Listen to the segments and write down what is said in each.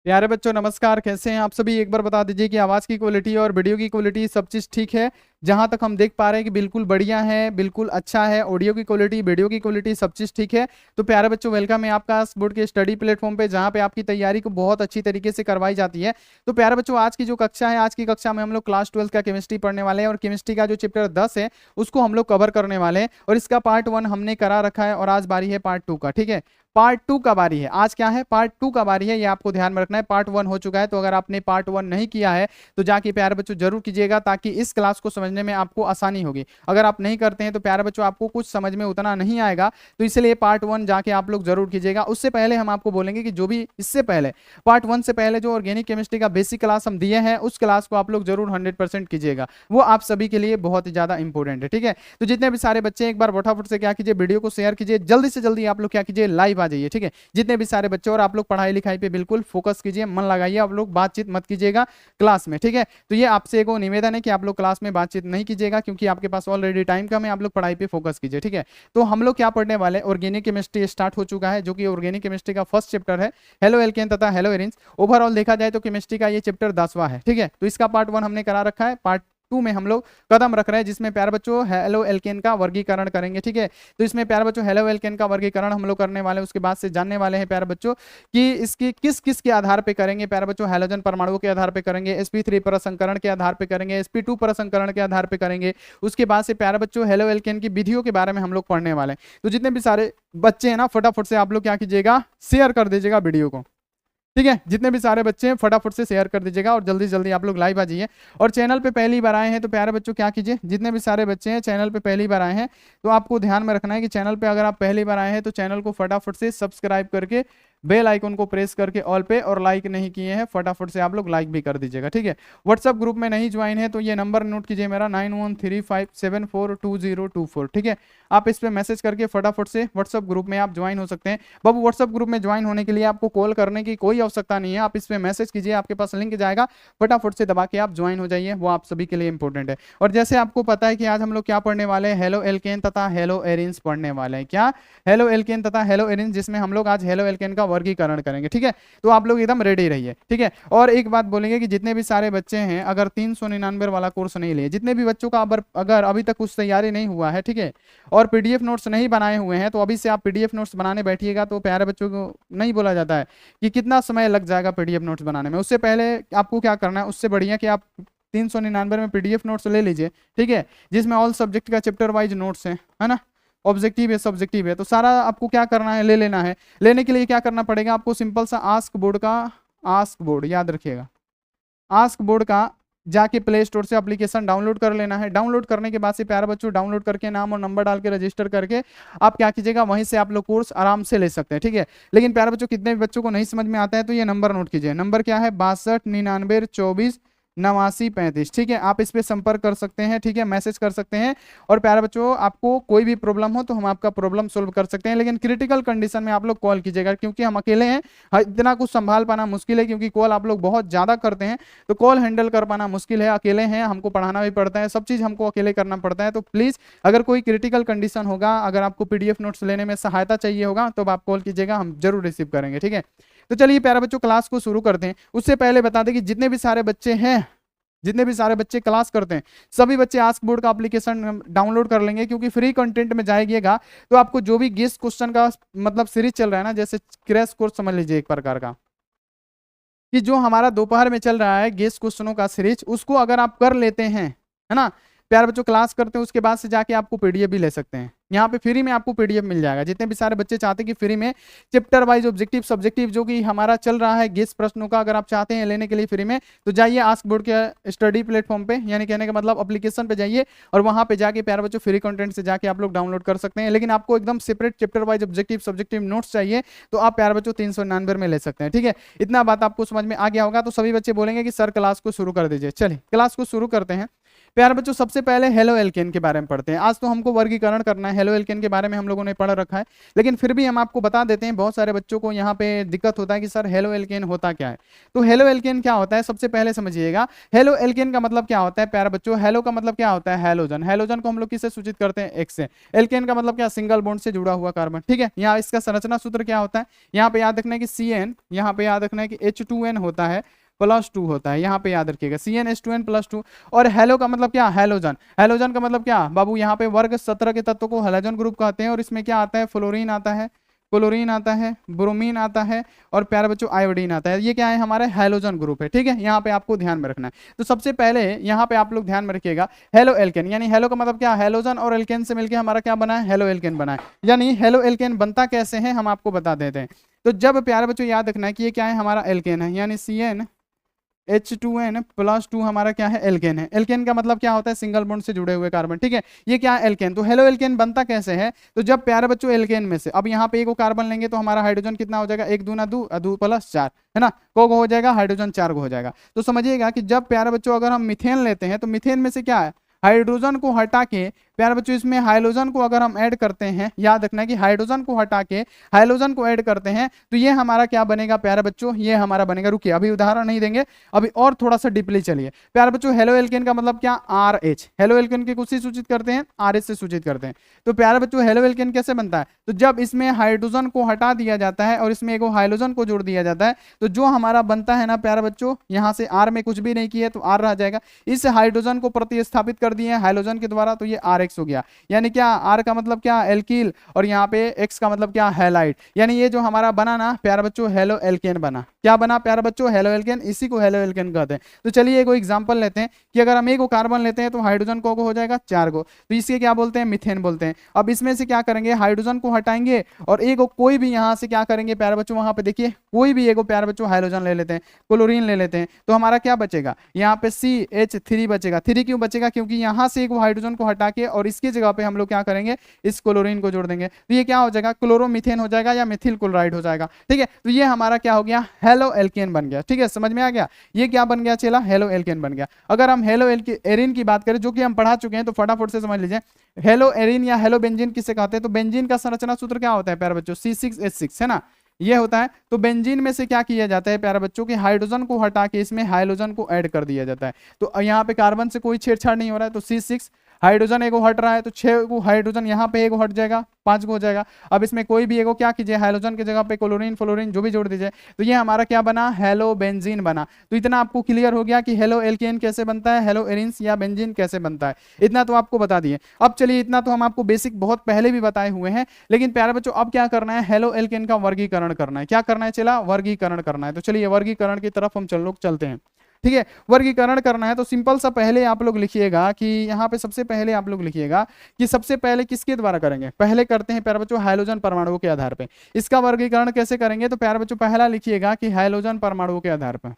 प्यारे बच्चों नमस्कार, कैसे हैं आप सभी। एक बार बता दीजिए कि आवाज़ की क्वालिटी और वीडियो की क्वालिटी सब चीज़ ठीक है। जहां तक हम देख पा रहे हैं कि बिल्कुल बढ़िया है, बिल्कुल अच्छा है। ऑडियो की क्वालिटी, वीडियो की क्वालिटी सब चीज़ ठीक है। तो प्यारे बच्चों वेलकम है आपका आस्क बोर्ड के स्टडी प्लेटफॉर्म पे, जहां पे आपकी तैयारी को बहुत अच्छी तरीके से करवाई जाती है। तो प्यारे बच्चों आज की जो कक्षा है, आज की कक्षा में हम लोग क्लास 12 का केमिस्ट्री पढ़ने वाले हैं और केमिस्ट्री का जो चैप्टर 10 है उसको हम लोग कवर करने वाले हैं। और इसका पार्ट 1 हमने करा रखा है और आज बारी है पार्ट 2 का। ठीक है, पार्ट 2 का बारी है। आज क्या है, पार्ट 2 का बारी है, ये आपको ध्यान में रखना है। पार्ट 1 हो चुका है, तो अगर आपने पार्ट 1 नहीं किया है तो जाके प्यारे बच्चों जरूर कीजिएगा, ताकि इस क्लास को समझने में आपको आसानी होगी। अगर आप नहीं करते हैं तो प्यारे बच्चों आपको कुछ समझ में उतना नहीं आएगा, तो इसलिए पार्ट 1 जाके आप लोग जरूर कीजिएगा। उससे पहले हम आपको बोलेंगे कि जो भी इससे पहले पार्ट 1 से पहले जो ऑर्गेनिक केमिस्ट्री का बेसिक क्लास हम दिए हैं, उस क्लास को आप लोग जरूर 100% कीजिएगा। वो आप सभी के लिए बहुत ही ज्यादा इंपॉर्टेंट है। ठीक है, तो जितने भी सारे बच्चे एक बार फटाफट से क्या कीजिए, वीडियो को शेयर कीजिए, जल्दी से जल्दी आप लोग क्या कीजिए, लाइव आ जाइए। ठीक है, जितने भी सारे बच्चे, और आप लोग पढ़ाई लिखाई पे बिल्कुल फोकस कीजिए, मन लगाइए, आप लोग बातचीत मत कीजिएगा क्लास में। ठीक है, तो ये आपसे एक निवेदन है कि आप लोग क्लास में बातचीत नहीं कीजिएगा, क्योंकि आपके पास ऑलरेडी टाइम कम है। आप लोग पढ़ाई पे फोकस कीजिए। ठीक है, तो हम लोग क्या पढ़ने वाले, ऑर्गेनिक केमिस्ट्री स्टार्ट हो चुका है, जो कि ऑर्गेनिक केमिस्ट्री का फर्स्ट चैप्टर है, हेलो एल्केन तथा हेलो एरिन्स। ओवरऑल देखा जाए तो केमिस्ट्री का ये चैप्टर 10वां है। ठीक है, तो इसका पार्ट 1 हमने करा रखा है। पार्ट 2 में हम लोग कदम रख रहे हैं, जिसमें प्यारे बच्चों हेलो एल्केन का वर्गीकरण करेंगे। ठीक है, तो इसमें प्यारे बच्चों हेलो एल्केन का वर्गीकरण हम लोग करने वाले हैं। उसके बाद से जानने वाले हैं प्यारे बच्चों कि इसकी किस किस के आधार पे करेंगे। प्यारे बच्चों हेलोजन परमाणुओं के आधार पे करेंगे, sp3 प्रसंकरण के आधार पे करेंगे, sp2 प्रसंकरण के आधार पे करेंगे। उसके बाद से प्यारे बच्चों हेलो एल्केन की विधियों के बारे में हम लोग पढ़ने वाले हैं। तो जितने भी सारे बच्चे हैं ना, फटाफट से आप लोग क्या कीजिएगा, शेयर कर दीजिएगा वीडियो को। ठीक है, जितने भी सारे बच्चे हैं फटाफट से शेयर कर दीजिएगा और जल्दी जल्दी आप लोग लाइव आ जाइए। और चैनल पे पहली बार आए हैं तो प्यारे बच्चों क्या कीजिए, जितने भी सारे बच्चे हैं चैनल पे पहली बार आए हैं तो आपको ध्यान में रखना है कि चैनल पे अगर आप पहली बार आए हैं तो चैनल को फटाफट से सब्सक्राइब करके बेल आइकन को प्रेस करके ऑल पे, और लाइक नहीं किए हैं फटाफट से आप लोग लाइक भी कर दीजिएगा। ठीक है, व्हाट्सअप ग्रुप में नहीं ज्वाइन है तो ये नंबर नोट कीजिए मेरा 9135742024। ठीक है, आप इस पे मैसेज करके फटाफट से व्हाट्सअप ग्रुप में आप ज्वाइन हो सकते हैं। बाबू व्हाट्सअप ग्रुप में ज्वाइन होने के लिए आपको कॉल करने की कोई आवश्यकता नहीं है, आप इस पे मैसेज कीजिए, आपके पास लिंक जाएगा, फटाफट से दबा के आप ज्वाइन हो जाइए, वो आप सभी के लिए इंपॉर्टेंट है। और जैसे आपको पता है कि आज हम लोग क्या पढ़ने वाले हैं, हेलो एल्केन तथा हेलो एरिन्स पढ़ने वाले हैं। क्या, हेलो एल्केन तथा हेलो एरिन्स, जिसमें हम लोग आज हेलो एल्केन का वर्गीकरण करेंगे। ठीक है, तो आप लोग एकदम रेडी रहिए। ठीक है, और एक बात बोलेंगे कि जितने भी सारे बच्चे हैं अगर 399 वाला कोर्स नहीं लिए, जितने भी बच्चों का अगर अभी तक कुछ तैयारी नहीं हुआ है, ठीक है, और पीडीएफ नोट्स नहीं बनाए हुए हैं, तो अभी से आप पीडीएफ नोट्स बनाने बैठिएगा। तो प्यारे बच्चों को नहीं बोला जाता है कि कितना समय लग जाएगा पीडीएफ नोट्स बनाने में, उससे पहले आपको क्या करना है, उससे बढ़िया कि आप 399 में पीडीएफ नोट्स ले लीजिए। ठीक है, जिसमें ऑल सब्जेक्ट का चैप्टर वाइज नोट्स है ना, ऑब्जेक्टिव है, सब्जेक्टिव है, तो सारा आपको क्या करना है, ले लेना है। लेने के लिए क्या करना पड़ेगा आपको, सिंपल सा आस्क बोर्ड का, आस्क बोर्ड याद रखिएगा, आस्क बोर्ड का जाके प्ले स्टोर से एप्लीकेशन डाउनलोड कर लेना है। डाउनलोड करने के बाद से प्यारे बच्चों डाउनलोड करके नाम और नंबर डाल के रजिस्टर करके आप क्या कीजिएगा, वहीं से आप लोग कोर्स आराम से ले सकते हैं। ठीक है, लेकिन प्यारे बच्चों कितने भी बच्चों को नहीं समझ में आता है तो ये नंबर नोट कीजिए। नंबर क्या है, 6299248935। ठीक है, आप इस पे संपर्क कर सकते हैं। ठीक है, मैसेज कर सकते हैं। और प्यारे बच्चों आपको कोई भी प्रॉब्लम हो तो हम आपका प्रॉब्लम सोल्व कर सकते हैं, लेकिन क्रिटिकल कंडीशन में आप लोग कॉल कीजिएगा, क्योंकि हम अकेले हैं, इतना कुछ संभाल पाना मुश्किल है, क्योंकि कॉल आप लोग बहुत ज्यादा करते हैं, तो कॉल हैंडल कर पाना मुश्किल है। अकेले हैं, हमको पढ़ाना भी पड़ता है, सब चीज हमको अकेले करना पड़ता है। तो प्लीज अगर कोई क्रिटिकल कंडीशन होगा, अगर आपको पीडीएफ नोट्स लेने में सहायता चाहिए होगा तो आप कॉल कीजिएगा, हम जरूर रिसीव करेंगे। ठीक है, तो चलिए प्यारे बच्चों क्लास को शुरू करते हैं। उससे पहले बता दें कि जितने भी सारे बच्चे हैं, जितने भी सारे बच्चे क्लास करते हैं, सभी बच्चे आस्क बोर्ड का एप्लीकेशन डाउनलोड कर लेंगे, क्योंकि फ्री कंटेंट में जाएगा तो आपको जो भी गेस्ट क्वेश्चन का मतलब सीरीज चल रहा है ना, जैसे क्रैश कोर्स समझ लीजिए एक प्रकार का, कि जो हमारा दोपहर में चल रहा है गेस्ट क्वेश्चनों का सीरीज, उसको अगर आप कर लेते हैं, है ना प्यारे बच्चों, क्लास करते हैं, उसके बाद से जाके आपको पीडीएफ भी ले सकते हैं। यहाँ पे फ्री में आपको पीडीएफ मिल जाएगा। जितने भी सारे बच्चे चाहते हैं कि फ्री में चैप्टर वाइज ऑब्जेक्टिव सब्जेक्टिव जो कि हमारा चल रहा है गेस्ट प्रश्नों का, अगर आप चाहते हैं लेने के लिए फ्री में, तो जाइए आस्क बोर्ड के स्टडी प्लेटफॉर्म पे, यानी कहने का मतलब एप्लीकेशन पे जाइए और वहां पे जाके प्यारे बच्चों फ्री कंटेंट से जाके आप लोग डाउनलोड कर सकते हैं। लेकिन आपको एकदम separate chapter wise objective subjective notes चाहिए तो आप प्यारे बच्चों 399 में ले सकते हैं। ठीक है, इतना बात आपको समझ में आ गया होगा। तो सभी बच्चे बोलेंगे कि सर क्लास को शुरू कर दीजिए। चलिए क्लास को शुरू करते हैं। प्यारे बच्चों सबसे पहले हेलो एल्केन के बारे में पढ़ते हैं। आज तो हमको वर्गीकरण करना है, हेलो एल्केन के बारे में हम लोगों ने पढ़ रखा है, लेकिन फिर भी हम आपको बता देते हैं। बहुत सारे बच्चों को यहाँ पे दिक्कत होता है कि सर हेलो एल्केन होता क्या है। तो हेलो एल्केन क्या होता है, सबसे पहले समझिएगा। हेलो एल्केन का मतलब क्या होता है प्यारे बच्चों, हेलो का मतलब क्या होता है हैलोजन। हैलोजन को हम लोग किससे सूचित करते हैं, एक्स से। एल्केन का मतलब क्या, सिंगल बॉन्ड से जुड़ा हुआ कार्बन। ठीक है, यहाँ इसका संरचना सूत्र क्या होता है, यहाँ पे याद रखना है कि CN, यहाँ पे याद रखना है कि H2N होता है +2 होता है, यहाँ पे याद रखिएगा CnH2n +2। और हेलो का मतलब क्या, हैलोजन। हैलोजन का मतलब क्या बाबू, यहाँ पे वर्ग 17 के तत्व को हैलोजन ग्रुप कहते हैं। और इसमें क्या आता है, फ्लोरीन आता है, क्लोरीन आता है, ब्रोमीन आता है, और प्यारे बच्चों आयोडीन आता है। ये क्या है, हमारे हैलोजन ग्रुप है। ठीक है, यहाँ पे आपको ध्यान में रखना है। तो सबसे पहले यहाँ पे आप लोग ध्यान में रखिएगा, हेलो एल्केन, यानी हेलो का मतलब क्या, हैलोजन और एल्केन से मिलकर हमारा क्या बना है, हेलो एल्केन बना है। यानी हेलो एल्केन बनता कैसे है हम आपको बता देते हैं। तो जब प्यारे बच्चों याद रखना है कि ये क्या है, हमारा एल्केन है, यानी CnH2n +2 हमारा क्या है, एल्केन है। एल्केन का मतलब क्या होता है, सिंगल बॉन्ड से जुड़े हुए कार्बन। ठीक है, ये क्या है, एल्केन। तो हेलो एल्केन बनता कैसे है, तो जब प्यारे बच्चों एल्केन में से अब यहाँ पे एक कार्बन लेंगे तो हमारा हाइड्रोजन कितना हो जाएगा, 1 दूना 2, 2 + 4 है ना, को हो जाएगा, हाइड्रोजन 4 हो जाएगा। तो समझिएगा कि जब प्यारे बच्चों अगर हम मीथेन लेते हैं तो मीथेन में से क्या है, हाइड्रोजन को हटा के प्यारे बच्चों इसमें हाइड्रोजन को अगर हम ऐड करते हैं, याद रखना है कि हाइड्रोजन को हटा के हाइड्रोजन को ऐड करते हैं तो ये हमारा क्या बनेगा प्यारे बच्चों, ये हमारा बनेगा, रुकिए अभी उदाहरण नहीं देंगे, अभी और थोड़ा सा डीपली चलिए। प्यारे बच्चों हेलो एल्केन का मतलब क्या, RH। हेलो एल्केन के कुछ से सूचित करते हैं, RH से सूचित करते हैं। तो प्यारे बच्चों हेलो एल्केन कैसे बनता है, तो जब इसमें हाइड्रोजन को हटा दिया जाता है और इसमें एक हाइड्रोजन को जोड़ दिया जाता है तो जो हमारा बनता है ना प्यारे बच्चों, यहाँ से R में कुछ भी नहीं किया तो R रह जाएगा। इस हाइड्रोजन को प्रतिस्थापित कर दिए हाइड्रोजन के द्वारा तो ये RX हो गया। यानी क्या, R का मतलब क्या, एल्कील, और यहाँ पे X का मतलब क्या, हैलाइड। यानी ये जो हमारा बना ना प्यारे बच्चों हेलो एल्केन बना, क्या बना प्यारे बच्चों, हेलो एल्केन। इसी को हेलो एल्केन कहते हैं। तो चलिए एक एग्जांपल लेते हैं कि अगर हम एक कार्बन लेते हैं तो हाइड्रोजन को हो जाएगा 4 गो, तो इसके क्या बोलते हैं, मीथेन बोलते हैं। अब इसमें से क्या करेंगे, हाइड्रोजन को हटाएंगे और एक कोई भी यहाँ से क्या करेंगे प्यारे बच्चों, वहां पे देखिए कोई भी एक प्यारे बच्चों हाइड्रोजन ले लेते हैं, क्लोरीन ले लेते हैं, तो हमारा क्या बचेगा, यहाँ पे CH3 बचेगा। 3 क्यों बचेगा, क्योंकि यहाँ से एक हाइड्रोजन को हटा के और इसकी जगह पे हम लोग क्या करेंगे, इस क्लोरीन को जोड़ देंगे, तो ये क्या हो जाएगा, क्लोरोमीथेन हो जाएगा या मेथिल क्लोराइड हो जाएगा। ठीक है, तो ये हमारा क्या हो गया, हेलो एल्केन बन गया। ठीक है, समझ में आ गया, ये क्या बन गया चला, हेलो एल्केन बन गया। अगर हम हेलो एरिन की बात करें जो कि हम पढ़ा चुके हैं तो फटाफट से समझ लीजिए, हेलो एरिन या हेलो बेंजीन किसे कहते हैं, तो बेंजीन का संरचना सूत्र क्या होता है प्यारे बच्चों, C6H6 है ना, ये होता है। तो बेंजीन में से क्या किया जाता है प्यारे बच्चों, कि हाइड्रोजन को हटा के इसमें हाइड्रोजन को ऐड कर दिया जाता है। तो यहाँ पे कार्बन से कोई छेड़छाड़ नहीं हो रहा है, तो C6 हाइड्रोजन एगो हट रहा है तो 6 हाइड्रोजन यहाँ पे एगो हट जाएगा, 5 हो जाएगा। अब इसमें कोई भी एगो क्या कीजिए, हाइड्रोजन की जगह पे क्लोरीन फ्लोरीन जो भी जोड़ दीजिए, तो ये हमारा क्या बना, हेलो बेंजीन बना। तो इतना आपको क्लियर हो गया कि हेलो एल्केन कैसे बनता है, हेलो एरिन्स या बेंजीन कैसे बनता है, इतना तो आपको बता दिए। अब चलिए, इतना तो हम आपको बेसिक बहुत पहले भी बताए हुए हैं, लेकिन प्यारे बच्चों अब क्या करना है, हेलो एल्केन का वर्गीकरण करना है। क्या करना है चला, वर्गीकरण करना है। तो चलिए वर्गीकरण की तरफ हम लोग चलते हैं। ठीक है, वर्गीकरण करना है तो सिंपल सा पहले आप लोग लिखिएगा कि यहाँ पे सबसे पहले आप लोग लिखिएगा कि सबसे पहले किसके द्वारा करेंगे, पहले करते हैं प्यारे बच्चों हाइड्रोजन परमाणुओं के आधार पे। इसका वर्गीकरण कैसे करेंगे, तो प्यारे बच्चों पहला लिखिएगा कि हाइड्रोजन परमाणुओं के आधार पर।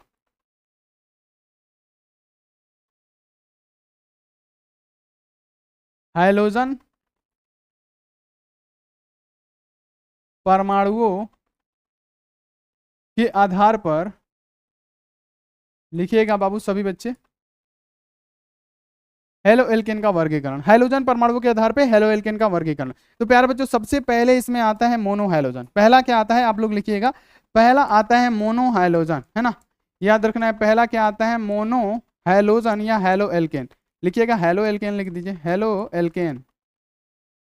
हाइड्रोजन परमाणुओं के आधार पर लिखिएगा बाबू सभी बच्चे हेलो एल्केन का वर्गीकरण। हाइड्रोजन परमाणु के आधार पे हेलो एल्केन का वर्गीकरण। तो प्यारे बच्चों सबसे पहले इसमें आता है मोनो हाइड्रोजन। पहला क्या आता है आप लोग लिखिएगा, पहला आता है मोनो हाइड्रोजन, है ना, याद रखना है। पहला क्या आता है, मोनो हाइड्रोजन या हेलो एल्केन। लिखिएगा हेलो एल्केन लिख दीजिए, हेलो एल्केन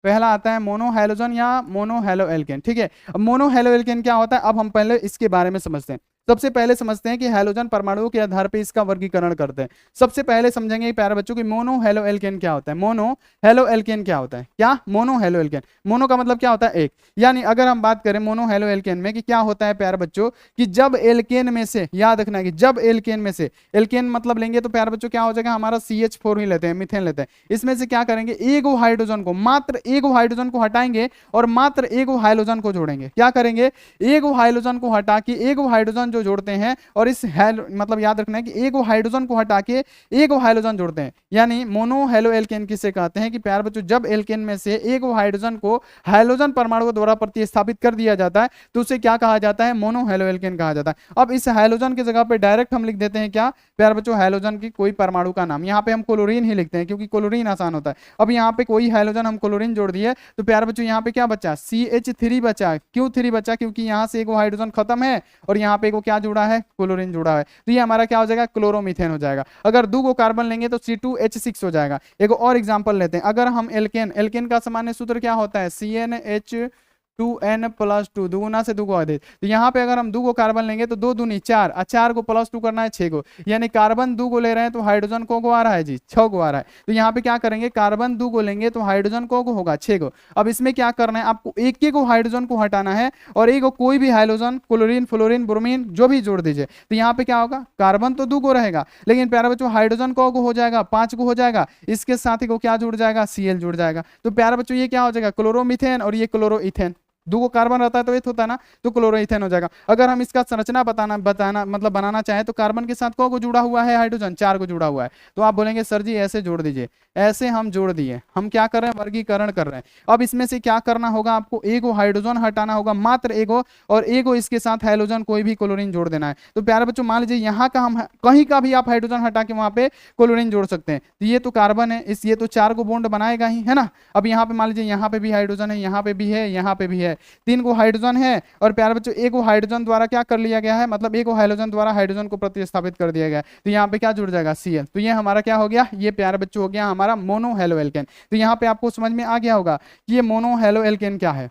पहला आता है मोनो हाइड्रोजन या मोनो हेलो एल्केन। ठीक है, अब मोनो हेलो एल्केन क्या होता है, अब हम पहले इसके बारे में समझते हैं। सबसे पहले समझते हैं कि हाइड्रोजन परमाणुओं के आधार पर इसका वर्गीकरण करते हैं। सबसे पहले समझेंगे प्यारे बच्चों कि मोनो हेलो एल्केन क्या होता है। मोनो हेलो एल्केन क्या होता है, क्या मोनो हेलो एल्केन, मोनो का मतलब क्या होता है एक, यानी अगर हम बात करें मोनो हेलो एल्केन में कि क्या होता है प्यारे बच्चों, कि जब एल्केन में से, याद रखना है कि जब एल्केन में से, एल्केन मतलब लेंगे तो प्यारे बच्चों क्या हो जाएगा, हमारा CH4 ही लेते हैं, मीथेन लेते हैं, इसमें से क्या करेंगे, एक हाइड्रोजन को, मात्र एक हाइड्रोजन को हटाएंगे और मात्र एक हाइड्रोजन को जोड़ेंगे। क्या करेंगे, एक हाइड्रोजन को हटा के एक हाइड्रोजन जो जोड़ते हैं और इस मतलब याद रखना है कि एक हाइड्रोजन को हटा के एक हाइड्रोजन जोड़ते हैं, यानी मोनो हेलो एल्केन किसे कहते हैं कि प्यार बच्चों जब एल्केन में से एक हाइड्रोजन को हाइड्रोजन परमाणु द्वारा प्रतिस्थापित कर दिया जाता है तो उसे क्या कहा जाता है, मोनो हेलो एल्केन कहा जाता है। अब इस हाइड्रोजन की जगह पे डायरेक्ट हम लिख देते हैं क्या प्यार बच्चों, हाइड्रोजन की कोई परमाणु का नाम। यहाँ पे हम क्लोरीन ही लिखते हैं क्योंकि क्लोरीन आसान होता है। अब यहाँ पे कोई हाइड्रोजन हम क्लोरीन जोड़ दिए तो प्यार बच्चों यहाँ पे क्या बचा, CH3 बचा। क्यों 3 बचा, क्योंकि यहाँ से एक हाइड्रोजन खत्म है और यहाँ पे क्या जुड़ा है, क्लोरीन जुड़ा है। तो ये हमारा क्या हो जाएगा, क्लोरोमीथेन हो जाएगा। अगर 2 कार्बन लेंगे तो C2H6 हो जाएगा। एक और एग्जांपल लेते हैं, अगर हम एल्केन का सामान्य सूत्र क्या होता है, CnH2n+2, दुगुना से 2 अधिक। तो यहाँ पे अगर हम 2 कार्बन लेंगे तो 2 दूनी 4, 4 को +2 करना है 6 को, यानी कार्बन 2 ले रहे हैं तो हाइड्रोजन को आ रहा है जी, 6 को आ रहा है। तो यहाँ पे क्या करेंगे, कार्बन 2 लेंगे तो हाइड्रोजन को होगा 6 को। अब इसमें क्या करना है, आपको एक को हाइड्रोजन को हटाना है और एक कोई भी हाइड्रोजन, क्लोरीन, फ्लोरीन, ब्रोमीन जो भी जोड़ दीजिए। तो यहाँ पे क्या होगा, कार्बन तो 2 रहेगा लेकिन प्यारे बच्चों हाइड्रोजन को हो जाएगा 5 को हो जाएगा, इसके साथ ही को क्या जुड़ जाएगा, Cl जुड़ जाएगा। तो प्यारे बच्चों ये क्या हो जाएगा, क्लोरोमीथेन और ये क्लोरोइथेन। 2 कार्बन रहता है तो एथ होता है ना, तो क्लोरोइथेन हो जाएगा। अगर हम इसका संरचना बताना मतलब बनाना चाहे तो कार्बन के साथ को जुड़ा हुआ है हाइड्रोजन, 4 को जुड़ा हुआ है। तो आप बोलेंगे सर जी ऐसे जोड़ दीजिए, ऐसे हम जोड़ दिए। हम क्या कर रहे हैं, वर्गीकरण कर रहे हैं। अब इसमें से क्या करना होगा, आपको एक हाइड्रोजन हटाना होगा, मात्र एगो, और एगो इसके साथ हाइड्रोजन कोई भी क्लोरीन जोड़ देना है। तो प्यारे बच्चों मान लीजिए यहाँ का हम कहीं का भी आप हाइड्रोजन हटा के वहां पे क्लोरीन जोड़ सकते हैं। तो ये तो कार्बन है, इस ये तो 4 को बॉन्ड बनाएगा ही, है ना। अब यहाँ पे मान लीजिए यहाँ पे भी हाइड्रोजन है, यहाँ पे भी है, यहाँ पे भी है, 3 को हाइड्रोजन है और प्यारे बच्चों एक हाइड्रोजन द्वारा क्या कर लिया गया है, मतलब एक हाइड्रोजन द्वारा हाइड्रोजन को प्रतिस्थापित कर दिया गया है। तो यहाँ पे क्या जुड़ जाएगा, Cl। तो ये हमारा क्या हो गया, ये प्यारे बच्चों हो गया हमारा मोनो हेलो एल्केन। तो यहाँ पे आपको समझ में आ गया होगा कि ये मोनो हेलो एल्केन क्या है।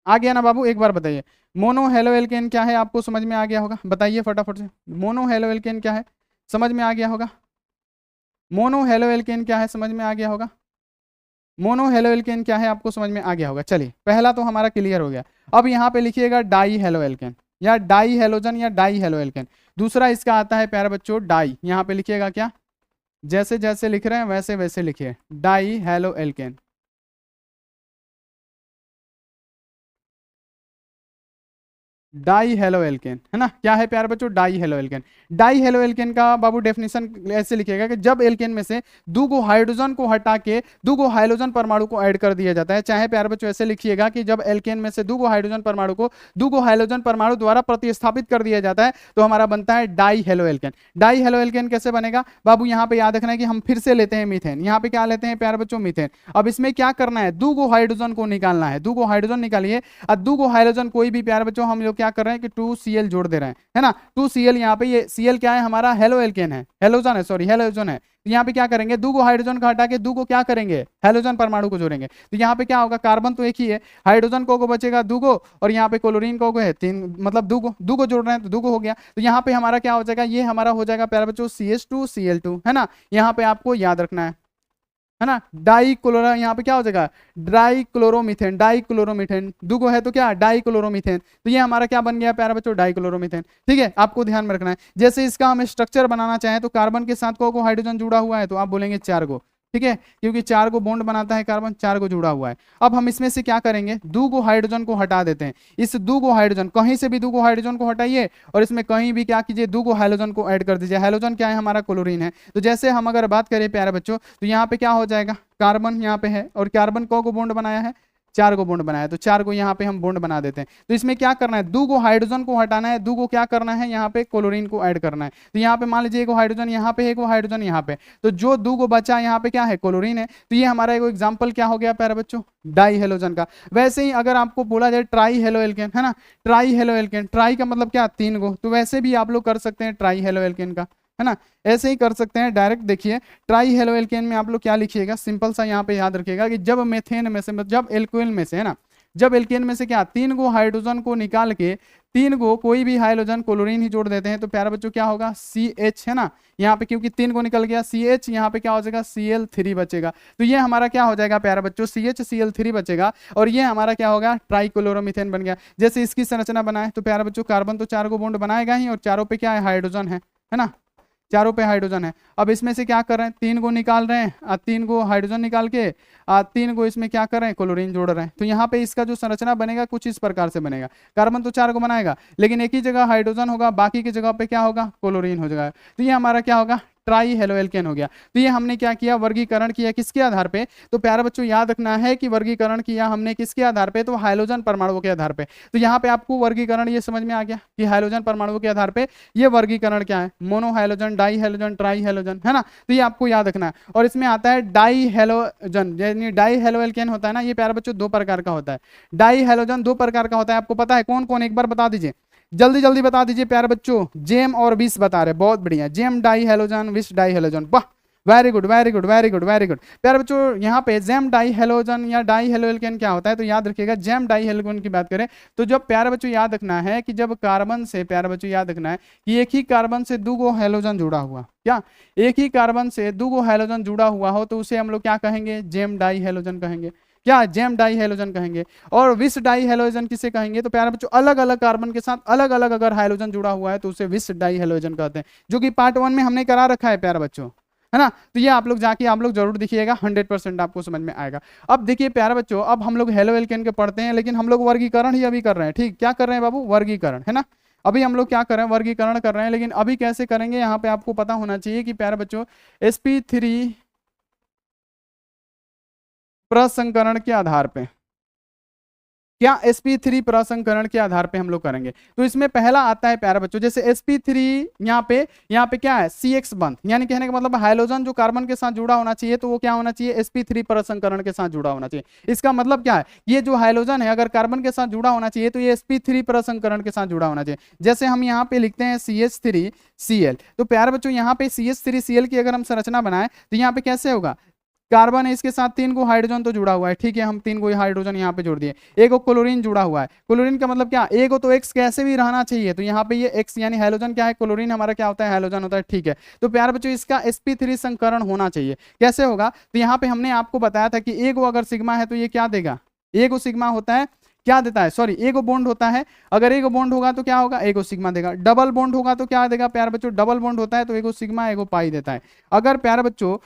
आ गया ना बाबू, एक बार बताइए मोनो हेलो एल्केन क्या है, आपको समझ में आ गया होगा, बताइए फटाफट से। मोनो हेलो एल्केन क्या है, समझ में आ गया होगा। मोनो हेलो एल्केन क्या है, समझ में आ गया होगा। मोनो हेलो एल्केन क्या है, आपको समझ में आ गया होगा। चलिए पहला तो हमारा क्लियर हो गया। अब यहाँ पे लिखिएगा डाई हेलो एल्केन या डाई हेलोजन या डाई हेलो एल्केन। दूसरा इसका आता है प्यारे बच्चों डाई, यहाँ पे लिखिएगा क्या, जैसे जैसे लिख रहे हैं वैसे वैसे लिखिए, die halo alkane. Die halo alkane है ना, क्या है प्यारे बच्चों, die halo alkane. Die halo alkane का बाबू डेफिनेशन ऐसे लिखेगा कि जब एल्केन में से 2 हाइड्रोजन को हटा के 2 हाइड्रोजन परमाणु को ऐड कर दिया जाता है। चाहे प्यारे बच्चों ऐसे लिखिएगा कि जब एल्केन में से 2 हाइड्रोजन परमाणु को 2 हाइड्रोजन परमाणु द्वारा प्रतिस्थापित कर दिया जाता है तो हमारा बनता है die halo alkane. Die halo alkane कैसे बनेगा बाबू, यहाँ पे याद रखना है कि हम फिर से लेते हैं मीथेन, यहाँ पे क्या लेते हैं प्यारे बच्चों, मीथेन। अब इसमें क्या करना है, 2 हाइड्रोजन को निकालना है, 2 हाइड्रोजन निकालिए और 2 हाइड्रोजन कोई भी प्यारे बच्चों हम लोग क्या कर रहे हैं कि 2Cl जोड़ दे रहे हैं, है ना। 2Cl यहाँ पे, ये Cl क्या है हमारा, हेलो एल्केन है, हेलोजन है, सॉरी हेलोजन है। तो यहाँ पे क्या करेंगे, 2 हाइड्रोजन का हटा के 2 क्या करेंगे, हेलोजन परमाणु को जोड़ेंगे। तो यहाँ पे क्या होगा, कार्बन तो एक ही है, हाइड्रोजन को बचेगा 2 और यहाँ पे क्लोरीन को है 3, मतलब 2 जोड़ रहे हैं तो 2 हो गया। तो यहाँ पे हमारा क्या हो जाएगा, ये हमारा हो जाएगा प्यारे बच्चों CH2Cl2, है ना। यहाँ पे आपको याद रखना है ना। डाई क्लोरो, यहाँ पे क्या हो जाएगा, डाई क्लोरोमीथेन, डाई क्लोरोमीथेन, 2 है तो क्या, डाई क्लोरोमीथेन। तो ये हमारा क्या बन गया प्यारा बच्चों, डाई क्लोरोमीथेन। ठीक है, आपको ध्यान में रखना है। जैसे इसका हम स्ट्रक्चर बनाना चाहें तो कार्बन के साथ को हाइड्रोजन जुड़ा हुआ है तो आप बोलेंगे 4 को, ठीक है, क्योंकि 4 को बॉन्ड बनाता है कार्बन, 4 को जुड़ा हुआ है। अब हम इसमें से क्या करेंगे, 2 हाइड्रोजन को हटा देते हैं। इस 2 हाइड्रोजन, कहीं से भी 2 हाइड्रोजन को हटाइए और इसमें कहीं भी क्या कीजिए, 2 हाइड्रोजन को ऐड कर दीजिए। हाइड्रोजन क्या है हमारा, क्लोरीन है। तो जैसे हम अगर बात करें प्यारे बच्चों तो यहाँ पे क्या हो जाएगा, कार्बन यहाँ पे है और कार्बन को बॉन्ड बनाया है, 4 को बॉन्ड बनाया, तो 4 को यहाँ पे हम बॉन्ड बना देते हैं। तो इसमें क्या करना है, 2 हाइड्रोजन को हटाना है, 2 क्या करना है, यहाँ पे क्लोरीन को ऐड करना है। तो यहाँ पे मान लीजिए 1 हाइड्रोजन यहाँ पे, 1 हाइड्रोजन यहाँ पे, तो जो 2 बचा यहाँ पे क्या है, क्लोरीन है। तो ये हमारा एक एग्जाम्पल क्या हो गया प्यारे बच्चों, डाई हेलोजन का। वैसे ही अगर आपको बोला जाए ट्राई हेलो एल्केन, है ना, ट्राई हेलो एल्केन, ट्राई का मतलब क्या, 3 गो, तो वैसे भी आप लोग कर सकते हैं ट्राई हेलो एल्केन का, है ना, ऐसे ही कर सकते हैं डायरेक्ट। देखिए ट्राई हेलो एल्केन में आप लोग क्या लिखिएगा, सिंपल सा यहाँ पे याद रखिएगा कि जब मेथेन में से, जब एल्कोहल में से, है ना, जब एल्केन में से क्या 3 हाइड्रोजन को निकाल के 3 कोई भी हाइड्रोजन क्लोरीन ही जोड़ देते हैं तो प्यारा बच्चों क्या होगा, CH, है ना। यहाँ पे क्योंकि 3 निकल गया CH, यहाँ पे क्या हो जाएगा, Cl3 बचेगा। तो ये हमारा क्या हो जाएगा प्यारा बच्चों, CH बचेगा और ये हमारा क्या होगा, ट्राइक्लोरोमीथेन बन गया। जैसे इसकी संरचना बनाए तो प्यारा बच्चों कार्बन तो 4 को बॉन्ड बनाएगा ही और चारों पे क्या है, हाइड्रोजन है ना। चारों पे हाइड्रोजन है। अब इसमें से क्या कर रहे हैं, 3 को निकाल रहे हैं, 3 को हाइड्रोजन निकाल के 3 को इसमें क्या कर रहे हैं, क्लोरीन जोड़ रहे हैं। तो यहाँ पे इसका जो संरचना बनेगा कुछ इस प्रकार से बनेगा। कार्बन तो 4 को बनाएगा, लेकिन एक ही जगह हाइड्रोजन होगा, बाकी की जगह पे क्या होगा, क्लोरीन हो जाएगा। तो ये हमारा क्या होगा, ट्राई हेलो एल्केन हो गया। तो ये हमने क्या किया, वर्गीकरण किया किसके आधार पे, तो प्यारे बच्चों याद रखना है कि वर्गीकरण किया हमने किसके आधार पे, तो हाइड्रोजन परमाणुओं के आधार पे। तो यहाँ पे आपको वर्गीकरण ये समझ में आ गया कि हाइड्रोजन परमाणुओं के आधार पे ये वर्गीकरण क्या है, mono hydrogen, di hydrogen, try hydrogen, है ना। तो ये आपको याद रखना है। और इसमें आता है डाई हेलोजन, यानी डाई हेलो एल्केन होता है ना, ये प्यारे बच्चों 2 प्रकार का होता है। डाई हेलोजन 2 प्रकार का होता है, आपको पता है कौन कौन, एक बार बता दीजिए, जल्दी जल्दी बता दीजिए प्यारे बच्चों। जेम और विस बता रहे, बहुत बढ़िया, जेम डाई हेलोजन, विस डाई हेलोजन, वाह, very good very good very good very good. प्यारे बच्चों यहाँ पे जेम डाई हेलोजन या डाई हेलो एल्केन क्या होता है, तो याद रखिएगा जेम डाई हेलोजन की बात करें तो जब प्यारे बच्चों याद रखना है कि जब कार्बन से, प्यारे बच्चों याद रखना है कि एक ही कार्बन से 2 हेलोजन जुड़ा हुआ, क्या एक ही कार्बन से 2 हेलोजन जुड़ा हुआ हो तो उसे हम लोग क्या कहेंगे, जेम डाई हेलोजन कहेंगे, क्या जेम डाई हेलोजन कहेंगे। और विस डाई हेलोजन किसे कहेंगे, तो प्यारे बच्चों अलग अलग कार्बन के साथ अलग अलग अगर हाइड्रोजन जुड़ा हुआ है तो उसे विस डाई हेलोजन कहते हैं, जो कि पार्ट 1 में हमने करा रखा है प्यारे बच्चों, है ना। तो ये आप लोग जाके आप लोग जरूर देखिएगा, 100% आपको समझ में आएगा। अब देखिए प्यारे बच्चों, अब हम लोग हेलो एल्केन के पढ़ते हैं, लेकिन हम लोग वर्गीकरण ही अभी कर रहे हैं, ठीक, क्या कर रहे हैं बाबू, वर्गीकरण, है ना। अभी हम लोग क्या कर रहे हैं, वर्गीकरण कर रहे हैं, लेकिन अभी कैसे करेंगे यहाँ पे आपको पता होना चाहिए कि प्यारे बच्चों sp3 प्रसंकरण के आधार पे, क्या sp3 प्रसंकरण के आधार पे हम लोग करेंगे। तो इसमें पहला आता है प्यारे बच्चों, जैसे sp3 यहाँ पे क्या है, CX बंध, यानी कहने का मतलब हाइड्रोजन जो कार्बन के साथ जुड़ा होना चाहिए तो वो क्या होना चाहिए, sp3 प्रसंकरण के साथ जुड़ा होना चाहिए। इसका मतलब क्या है, ये जो हाइड्रोजन है अगर कार्बन के साथ जुड़ा होना चाहिए तो ये sp3 प्रसंकरण के साथ जुड़ा होना चाहिए। जैसे हम यहाँ पे लिखते हैं CH3Cl, तो प्यारे बच्चों यहाँ पे CH3Cl की अगर हम संरचना बनाए तो यहाँ पे कैसे होगा, कार्बन है, इसके साथ 3 को हाइड्रोजन तो जुड़ा हुआ है, ठीक है, हम 3 को हाइड्रोजन यहाँ पे जोड़ दिए, एक को क्लोरीन जुड़ा हुआ है। क्लोरीन का मतलब क्या, एक तो एक्स कैसे भी रहना चाहिए, तो यहाँ पे ये एक्स यानी हाइड्रोजन क्या है, क्लोरीन हमारा क्या होता है, हाइड्रोजन होता है, ठीक है। तो प्यारे बच्चों इसका sp3 संकरण होना चाहिए, कैसे होगा, तो यहाँ पे हमने आपको बताया था कि एक अगर सिग्मा है तो ये क्या देगा, एक सिग्मा होता है, क्या देता है, सॉरी एगो बॉन्ड होता है, अगर एगो बॉन्ड होगा तो क्या होगा, एगो सिग्मा देगा। डबल बॉन्ड होगा तो क्या देगा प्यारे बच्चों, डबल बॉन्ड होता है तो एगो सिग्मा एगो पाई देता है। अगर प्यारे बच्चों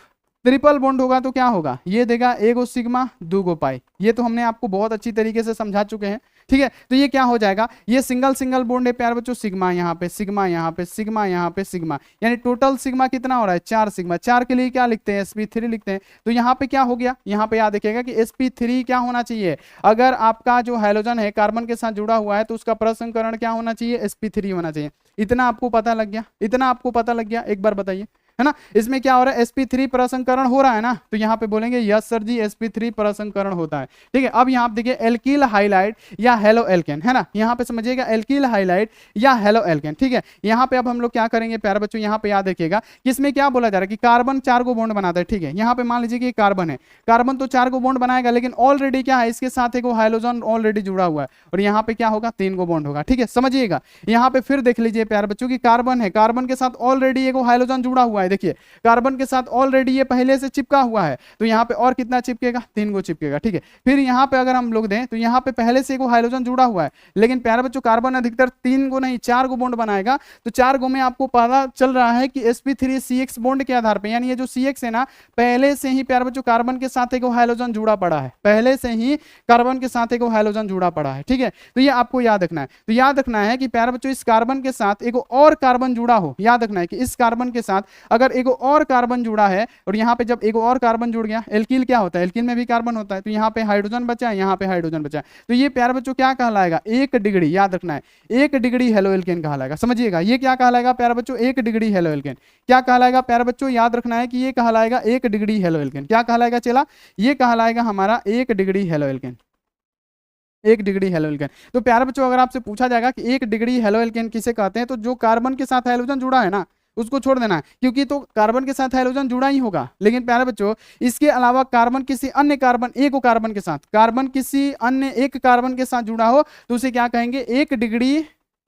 ट्रिपल बॉन्ड होगा तो क्या होगा, ये देगा एगो सिग्मा 2 पाई। ये तो हमने आपको बहुत अच्छी तरीके से समझा चुके हैं, ठीक है। तो ये क्या हो जाएगा, ये सिंगल सिंगल बॉन्ड है प्यारे बच्चों, सिग्मा यहाँ पे, सिग्मा यहाँ पे, सिग्मा यहाँ पे, सिग्मा, यानी टोटल सिग्मा कितना हो रहा है, 4 सिग्मा। 4 के लिए क्या लिखते हैं, sp3 लिखते हैं। तो यहाँ पे क्या हो गया, यहाँ पे याद रखिएगा कि sp3 क्या होना चाहिए, अगर आपका जो हाइड्रोजन है कार्बन के साथ जुड़ा हुआ है तो उसका प्रसंकरण क्या होना चाहिए, sp3 होना चाहिए। इतना आपको पता लग गया, इतना आपको पता लग गया, एक बार बताइए, है ना। इसमें क्या हो रहा है, sp3 प्रसंकरण हो रहा है ना, तो यहाँ पे बोलेंगे यस सर जी sp3 प्रसंकरण होता है, ठीक है। अब यहाँ पे देखिए एल्किल हाइलाइट या हेलो एल्केन, है ना, यहाँ पे समझिएगा एल्किल हाइलाइट या हेलो एल्केन, ठीक है। यहाँ पे अब हम लोग क्या करेंगे प्यारे बच्चों, यहाँ पे याद रखिएगा कि इसमें क्या बोला जा रहा है कि कार्बन 4 को बॉन्ड बनाता है, ठीक है। यहाँ पे मान लीजिए कि कार्बन है, कार्बन तो 4 को बॉन्ड बनाएगा, लेकिन ऑलरेडी क्या है, इसके साथ एक हाइड्रोजन ऑलरेडी जुड़ा हुआ है, और यहाँ पे क्या होगा, 3 को बॉन्ड होगा, ठीक है, समझिएगा। यहाँ पे फिर देख लीजिए प्यारे बच्चों की कार्बन है, कार्बन के साथ ऑलरेडी एक हाइड्रोजन जुड़ा हुआ है, देखिए कार्बन के साथ ऑलरेडी ये पहले से चिपका हुआ है, तो यहाँ पे और कितना चिपकेगा, 3 को चिपकेगा, ठीक है। फिर यहाँ पे अगर हम लोग दें तो यहाँ पे पहले से एक हाइड्रोजन जुड़ा हुआ है, लेकिन प्यारे बच्चों कार्बन अधिकतर 3 को नहीं 4 को बॉन्ड बनाएगा, तो 4 को में आपको पता चल रहा है कि sp3 बॉन्ड के आधार पे, यानी ये जो CX है ना, पहले से ही प्यारे बच्चों कार्बन के साथ एक हाइड्रोजन जुड़ा पड़ा है, पहले से ही कार्बन के साथ एक हाइड्रोजन जुड़ा पड़ा है, ठीक है। तो ये आपको याद रखना है। तो याद रखना है कि प्यारे बच्चों इस कार्बन के साथ एक और कार्बन जुड़ा हो, याद रखना है कि इस कार्बन के साथ अगर एक और कार्बन जुड़ा है, और यहाँ पे जब एक और कार्बन जुड़ गया, एल्किल क्या होता है, एल्किल में भी कार्बन होता है, तो यहाँ पे हाइड्रोजन बचा है, यहाँ पे हाइड्रोजन बचा है, तो ये प्यारे बच्चों क्या कहलाएगा, 1 डिग्री, याद रखना है 1 डिग्री हेलो एल्केन कहलाएगा, समझिएगा। ये क्या कहलाएगा प्यारे बच्चों, 1 डिग्री हेलो एल्केन, क्या कहलाएगा प्यारे बच्चों, याद रखना है कि ये कहलाएगा 1 डिग्री हेलो एल्केन, क्या कहलाएगा चला, ये कहलाएगा हमारा 1 degree halo alkane, 1 degree halo alkane. तो प्यारे बच्चों अगर आपसे पूछा जाएगा कि 1 डिग्री हेलो एल्केन किसे कहते हैं, तो जो कार्बन के साथ हाइड्रोजन जुड़ा है ना उसको छोड़ देना है, क्योंकि तो कार्बन के साथ हाइड्रोजन जुड़ा ही होगा। लेकिन प्यारे बच्चों इसके अलावा कार्बन किसी अन्य कार्बन, एक कार्बन के साथ, कार्बन किसी अन्य एक कार्बन के साथ जुड़ा हो तो उसे क्या कहेंगे, 1 डिग्री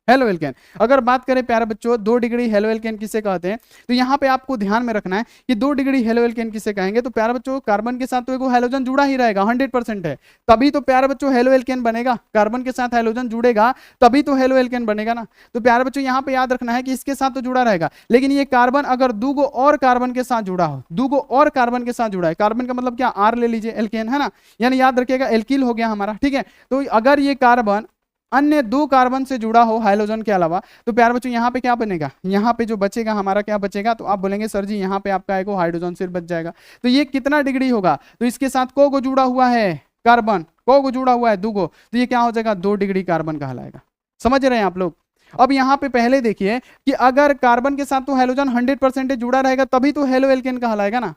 हेलो एल्केन। अगर बात करें प्यारे बच्चों 2 डिग्री हेलो एल्केन किसे कहते हैं, तो यहाँ पे आपको ध्यान में रखना है कि 2 डिग्री हेलो एल्केन किसे कहेंगे। तो प्यारे बच्चों कार्बन के साथ तो एक हेलोजन जुड़ा ही रहेगा, 100% है, तभी तो प्यारे बच्चों हेलो एल्केन बनेगा। कार्बन के साथ हेलोजन जुड़ेगा तभी तो हेलो एल्केन बनेगा ना। तो प्यारे बच्चों यहाँ पे याद रखना है कि इसके साथ तो जुड़ा रहेगा, लेकिन ये कार्बन अगर 2 और कार्बन के साथ जुड़ा हो, 2 और कार्बन के साथ जुड़ा है, कार्बन का मतलब क्या, आर ले लीजिए, एल्केन है ना, यानी याद रखिएगा एल्किल हो गया हमारा, ठीक है। तो अगर ये कार्बन अन्य 2 कार्बन से जुड़ा हो हाइड्रोजन के अलावा, तो प्यारे बच्चों यहाँ पे क्या बनेगा, यहाँ पे जो बचेगा हमारा क्या बचेगा, तो आप बोलेंगे सर जी यहाँ पे आपका एक हाइड्रोजन सिर्फ बच जाएगा। तो ये कितना डिग्री होगा, तो इसके साथ को जुड़ा हुआ है कार्बन, को जुड़ा हुआ है 2 को, तो ये क्या हो जाएगा 2 डिग्री कार्बन कहलाएगा। समझ रहे हैं आप लोग। अब यहाँ पे पहले देखिए कि अगर कार्बन के साथ तो हाइड्रोजन 100% जुड़ा रहेगा तभी तो हेलो एल्केन कहलाएगा ना।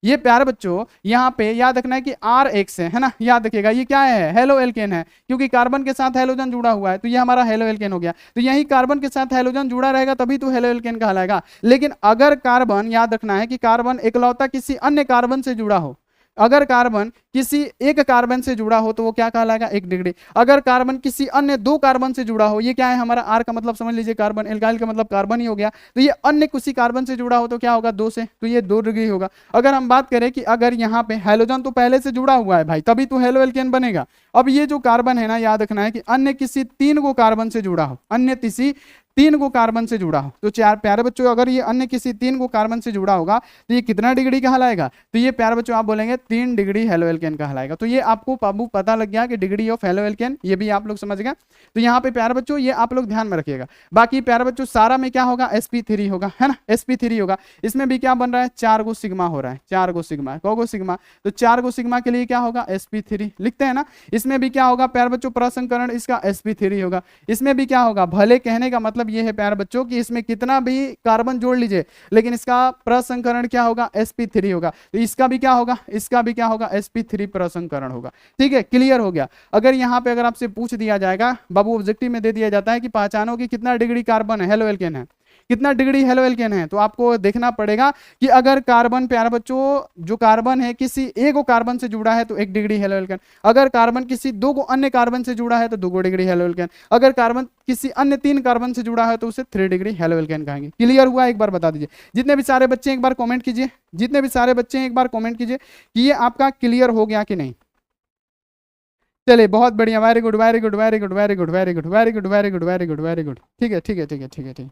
ये प्यारे बच्चों यहाँ पे याद रखना है कि R है ना, याद रखिएगा ये क्या है, हेलो एल्केन है, क्योंकि कार्बन के साथ हेलोजन जुड़ा हुआ है, तो ये हमारा हेलो एल्केन हो गया। तो यही कार्बन के साथ हेलोजन जुड़ा रहेगा तभी तो हेलो एल्केन कहलाएगा। लेकिन अगर कार्बन, याद रखना है कि कार्बन इकलौता किसी अन्य कार्बन से जुड़ा हो, अगर कार्बन किसी एक कार्बन से जुड़ा हो तो वो क्या कहलाएगा 1 डिग्री। अगर कार्बन किसी अन्य 2 कार्बन से जुड़ा हो, ये क्या है हमारा आर का मतलब समझ लीजिए कार्बन, एल्काइल का मतलब कार्बन ही हो गया, तो ये अन्य किसी कार्बन से जुड़ा हो तो क्या होगा 2 से, तो ये 2 डिग्री होगा। अगर हम बात करें कि अगर यहाँ पे हेलोजन तो पहले से जुड़ा हुआ है भाई, तभी तो हेलो एल्केन बनेगा। अब ये जो कार्बन है ना, याद रखना है कि अन्य किसी 3 को कार्बन से जुड़ा हो, अन्य किसी 3 को कार्बन से जुड़ा हो, तो चार प्यारे बच्चों अगर ये अन्य किसी 3 को कार्बन से जुड़ा होगा तो ये कितना डिग्री कहलाएगा, तो ये प्यारे बच्चों आप बोलेंगे 3 डिग्री हेलो एल्केन कहलाएगा। तो ये आपको बाबू पता लग गया कि डिग्री ऑफ हेलो एल्केन, ये भी आप लोग समझ गए। तो यहाँ पे प्यारे बच्चों ये आप लोग ध्यान में रखिएगा। बाकी प्यारे बच्चों सारा में क्या होगा, sp3 होगा, है ना, sp3 होगा। इसमें भी क्या बन रहा है, 4 गो सिग्मा हो रहा है, 4 गो सिग्मा, को सिग्मा, तो 4 गो सिग्मा के लिए क्या होगा sp3 लिखते हैं ना। इसमें भी क्या होगा प्यारे बच्चों, प्रसंकरण इसका sp3 होगा। इसमें भी क्या होगा, भले कहने का मतलब ये है प्यारे बच्चों कि इसमें कितना भी कार्बन जोड़ लीजिए लेकिन इसका प्रसंकरण क्या होगा sp3 होगा। तो इसका भी क्या होगा, इसका भी क्या होगा sp3 प्रसंकरण होगा। ठीक है, क्लियर हो गया। अगर यहाँ पे अगर आपसे पूछ दिया जाएगा बाबू, ऑब्जेक्टिव में दे दिया जाता है कि पहचानो कि कितना डिग्री कार्बन है, हेलो एल्केन है, कितना डिग्री हेलो एल्केन है, तो आपको देखना पड़ेगा कि अगर कार्बन प्यारे बच्चों जो कार्बन है किसी एक कार्बन से जुड़ा है तो 1 डिग्री हेलो एल्केन, अगर कार्बन किसी 2 अन्य कार्बन से जुड़ा है तो 2 डिग्री हेलो एल्केन, अगर कार्बन किसी अन्य 3 कार्बन से जुड़ा है तो उसे 3 डिग्री हेलो एल्केन कहेंगे। क्लियर हुआ, एक बार बता दीजिए। जितने भी सारे बच्चे एक बार कॉमेंट कीजिए, जितने भी सारे बच्चे एक बार कॉमेंट कीजिए कि ये आपका क्लियर हो गया कि नहीं। चलिए बहुत बढ़िया, very good very good very good very good very good very good very good very good very good. ठीक है ठीक है ठीक है ठीक है ठीक है,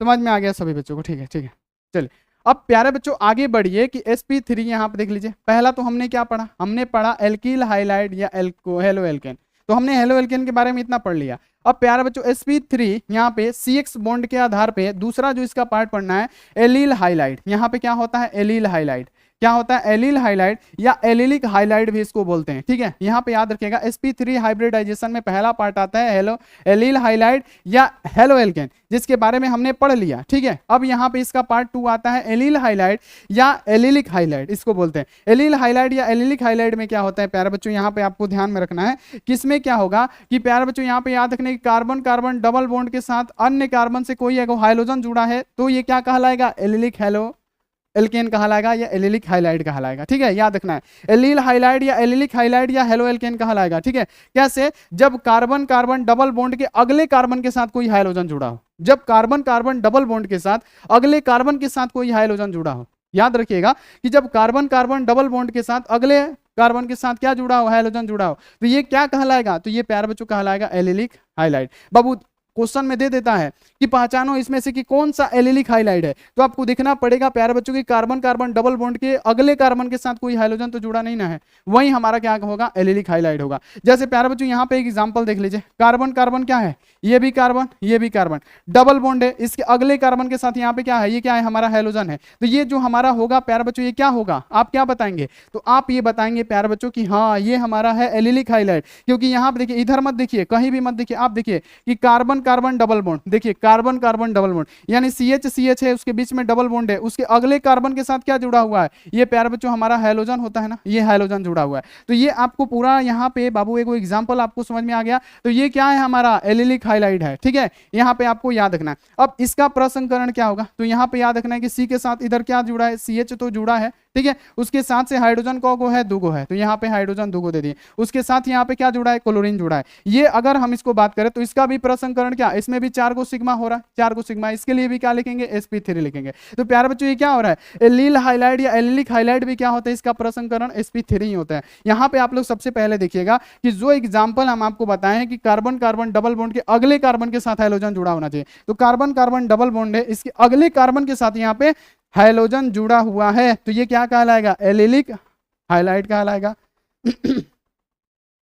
समझ में आ गया सभी बच्चों को, ठीक है ठीक है। चलिए अब प्यारे बच्चों आगे बढ़िए कि sp3 यहाँ पे देख लीजिए। पहला तो हमने क्या पढ़ा, हमने पढ़ा एल्किल हाइलाइड या हेलो एल्केन, तो हमने हेलो एल्केन के बारे में इतना पढ़ लिया। अब प्यारे बच्चों sp3 यहाँ पे CX बॉन्ड के आधार पे दूसरा जो इसका पार्ट पढ़ना है एलील हाइलाइड। यहाँ पे क्या होता है एलील हाइलाइड, क्या होता है एलील हाइलाइड या एलिलिक हाइलाइड भी इसको बोलते हैं। ठीक है, यहाँ पे याद रखिएगा sp3 हाइब्रिडाइजेशन में पहला पार्ट आता है हेलो एलील हाइलाइड या हेलो एल्केन, जिसके बारे में हमने पढ़ लिया। ठीक है, अब यहाँ पे इसका पार्ट 2 आता है एलील हाइलाइड या एलिलिक हाइलाइड, इसको बोलते हैं। एलील हाइलाइड या एलिलिक हाइलाइड में क्या होता है प्यारे बच्चों, यहाँ पे आपको ध्यान में रखना है कि इसमें क्या होगा कि प्यारे बच्चों यहाँ पे याद रखने की कार्बन कार्बन डबल बॉन्ड के साथ अन्य कार्बन से कोई एक हाइड्रोजन जुड़ा है तो ये क्या कहलाएगा एलिलिक हेलो एल्केन कहलाएगा या एलिलिक हाइलाइड कहलाएगा। ठीक है, याद रखना है एलील हाइलाइड या एलिलिक हाइलाइड या हेलो एल्केन कहलाएगा। ठीक है, कैसे, जब कार्बन कार्बन डबल बॉन्ड के अगले कार्बन के साथ कोई हाइड्रोजन जुड़ा हो, जब कार्बन कार्बन डबल बॉन्ड के साथ अगले कार्बन के साथ कोई हाइड्रोजन जुड़ा हो। याद रखिएगा कि जब कार्बन कार्बन डबल बॉन्ड के साथ अगले कार्बन के साथ क्या जुड़ा हो, हाइड्रोजन जुड़ा हो, तो ये क्या कहलाएगा, तो ये प्यारे बच्चों कहलाएगा एलिलिक हाइलाइड। बाबू क्वेश्चन में दे देता है कि पहचानो इसमें से कि कौन सा एलिलिक हाइलाइड है, तो आपको देखना पड़ेगा प्यारे बच्चों की कार्बन कार्बन डबल बॉन्ड के अगले कार्बन के साथ कोई हाइड्रोजन तो जुड़ा नहीं ना है, वही हमारा क्या होगा एलिलिक हाइलाइड होगा। जैसे प्यारे बच्चों यहाँ पे एक एग्जांपल देख लीजिए, कार्बन कार्बन क्या है, ये भी कार्बन डबल बॉन्ड है, इसके अगले कार्बन के साथ यहाँ पे क्या है, ये क्या है हमारा हाइड्रोजन है। तो ये जो हमारा होगा प्यारे बच्चों ये क्या होगा, आप क्या बताएंगे, तो आप ये बताएंगे प्यारे बच्चों की हाँ ये हमारा है एलिलिक हाइलाइड। क्योंकि यहाँ पे देखिए, इधर मत देखिए, कहीं भी मत देखिए, आप देखिए कि कार्बन कार्बन डबल बॉन्ड, देखिए कार्बन कार्बन डबल बॉन्ड यानी CH है, उसके बीच में डबल बॉन्ड है, उसके अगले कार्बन के साथ क्या जुड़ा हुआ है, ये प्यारे बच्चों हमारा हाइड्रोजन होता है ना, ये हाइड्रोजन जुड़ा हुआ है। तो ये आपको पूरा यहाँ पे बाबू एक एग्जांपल आपको समझ में आ गया। तो ये क्या है हमारा एलिलिक हाइलाइड है। ठीक है, यहाँ पे आपको याद रखना है। अब इसका प्रसंकरण क्या होगा, तो यहाँ पे याद रखना है कि C के साथ इधर क्या जुड़ा है, CH तो जुड़ा है, ठीक है। उसके साथ से हाइड्रोजन को है, दुगो है, तो यहाँ पे हाइड्रोजन दुगो दे दिए। उसके साथ यहाँ पे क्या जुड़ा है, क्लोरीन जुड़ा है। ये अगर हम इसको बात करें तो इसका भी प्रसंकरण क्या, इसमें भी 4 गो सिग्मा हो रहा है, 4 गो सिग्मा, इसके लिए भी क्या लिखेंगे, sp3 लिखेंगे। तो प्यारे बच्चों ये क्या हो रहा है, एलील हाइलाइड या एलिलिक हाइलाइड भी क्या होता है, इसका प्रसंकरण sp3 ही होता है। यहाँ पे आप लोग सबसे पहले देखिएगा कि जो एग्जाम्पल हम आपको बताए हैं कि कार्बन कार्बन डबल बॉन्ड के अगले कार्बन के साथ हाइड्रोजन जुड़ा होना चाहिए, तो कार्बन कार्बन डबल बॉन्ड है, इसके अगले कार्बन के साथ यहाँ पे हाइड्रोजन जुड़ा हुआ है, तो ये क्या कहलाएगा, एलिलिक हाइलाइड कहलाएगा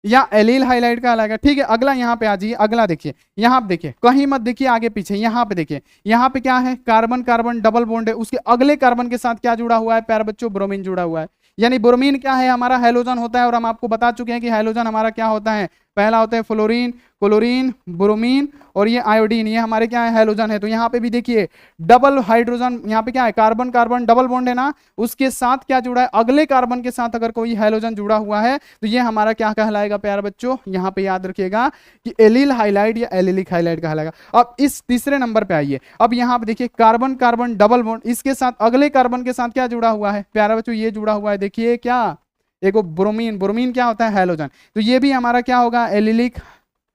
या एलील हाइलाइड कहलाएगा। ठीक है, अगला यहाँ पे आ जाइए, अगला देखिए, यहाँ पे देखिए, कहीं मत देखिए आगे पीछे, यहाँ पे देखिए, यहाँ पे क्या है, कार्बन कार्बन डबल बॉन्ड है, उसके अगले कार्बन के साथ क्या जुड़ा हुआ है प्यारे बच्चों, ब्रोमीन जुड़ा हुआ है। यानी ब्रोमीन क्या है, हमारा हाइड्रोजन होता है, और हम आपको बता चुके हैं कि हाइड्रोजन हमारा क्या होता है, पहला होता है फ्लोरीन, क्लोरीन, ब्रोमीन और ये आयोडीन, ये हमारे क्या है, हाइड्रोजन है। तो यहाँ पे भी देखिए डबल हाइड्रोजन, यहाँ पे क्या है, कार्बन कार्बन डबल बॉन्ड है ना, उसके साथ क्या जुड़ा है, अगले कार्बन के साथ अगर कोई हाइड्रोजन जुड़ा हुआ है तो ये हमारा क्या कहलाएगा प्यारे बच्चों, यहाँ पे याद रखिएगा कि एलील हाइलाइड या एलिलिक हाइलाइड कहलाएगा। अब इस तीसरे नंबर पे आइए, अब यहाँ पे देखिए कार्बन कार्बन डबल बॉन्ड, इसके साथ अगले कार्बन के साथ क्या जुड़ा हुआ है प्यारे बच्चों, ये जुड़ा हुआ है, देखिए क्या, एक ब्रोमीन, ब्रोमीन क्या होता है, हाइड्रोजन, तो ये भी हमारा क्या होगा, एलिलिक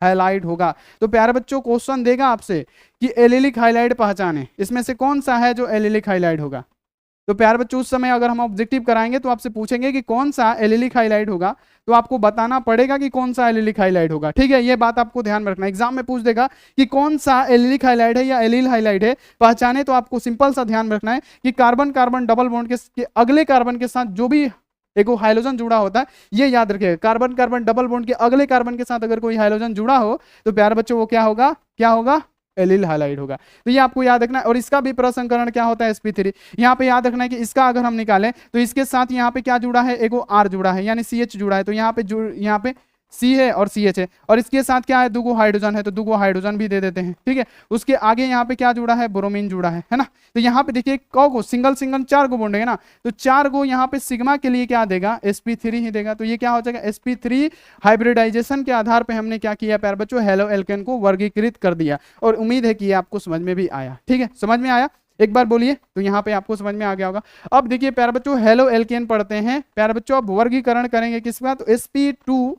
हाइलाइड होगा। तो प्यारे बच्चों क्वेश्चन देगा आपसे कि एलिलिक हाइलाइड पहचाने, इसमें से कौन सा है जो एलिलिक हाइलाइड होगा। तो प्यारे बच्चों उस समय अगर हम ऑब्जेक्टिव कराएंगे तो आपसे पूछेंगे कि कौन सा एलिलिक हाइलाइड होगा, तो आपको बताना पड़ेगा कि कौन सा एलिलिक हाइलाइड होगा। ठीक है, ये बात आपको ध्यान में रखना, एग्जाम में पूछ देगा कि कौन सा एलिलिक हाइलाइड है या एलिल हाइलाइड है पहचाने, तो आपको सिंपल सा ध्यान में रखना है कि कार्बन कार्बन डबल बॉन्ड के अगले कार्बन के साथ जो भी एक हाइड्रोजन जुड़ा होता है, ये याद रखिएगा, कार्बन कार्बन डबल बॉन्ड के अगले कार्बन के साथ अगर कोई हाइड्रोजन जुड़ा हो तो प्यारे बच्चों वो क्या होगा, क्या होगा, एलिल हाइलाइड होगा। तो ये आपको याद रखना है। और इसका भी प्रसंकरण क्या होता है, sp3। यहाँ पे याद रखना है कि इसका अगर हम निकालें तो इसके साथ यहाँ पे क्या जुड़ा है, एगो R जुड़ा है, यानी CH जुड़ा है, तो यहाँ पे C है और CH है, और इसके साथ क्या है, दुगो हाइड्रोजन है, तो दुगो हाइड्रोजन भी दे देते हैं। ठीक है, उसके आगे यहाँ पे क्या जुड़ा है, ब्रोमीन जुड़ा है ना। तो यहाँ पे देखिए को सिंगल सिंगल 4 गो बॉन्ड है ना, तो 4 गो यहाँ पे सिग्मा के लिए क्या देगा, sp3 ही देगा। तो ये क्या हो जाएगा, sp3 हाइब्रिडाइजेशन के आधार पर हमने क्या किया प्यारे बच्चों, हेलो एल्केन को वर्गीकृत कर दिया, और उम्मीद है कि ये आपको समझ में भी आया। ठीक है, समझ में आया, एक बार बोलिए, तो यहाँ पे आपको समझ में आ गया होगा। अब देखिए प्यारे बच्चों हेलो एल्केन पढ़ते हैं प्यारे बच्चों, अब वर्गीकरण करेंगे किसका, तो sp2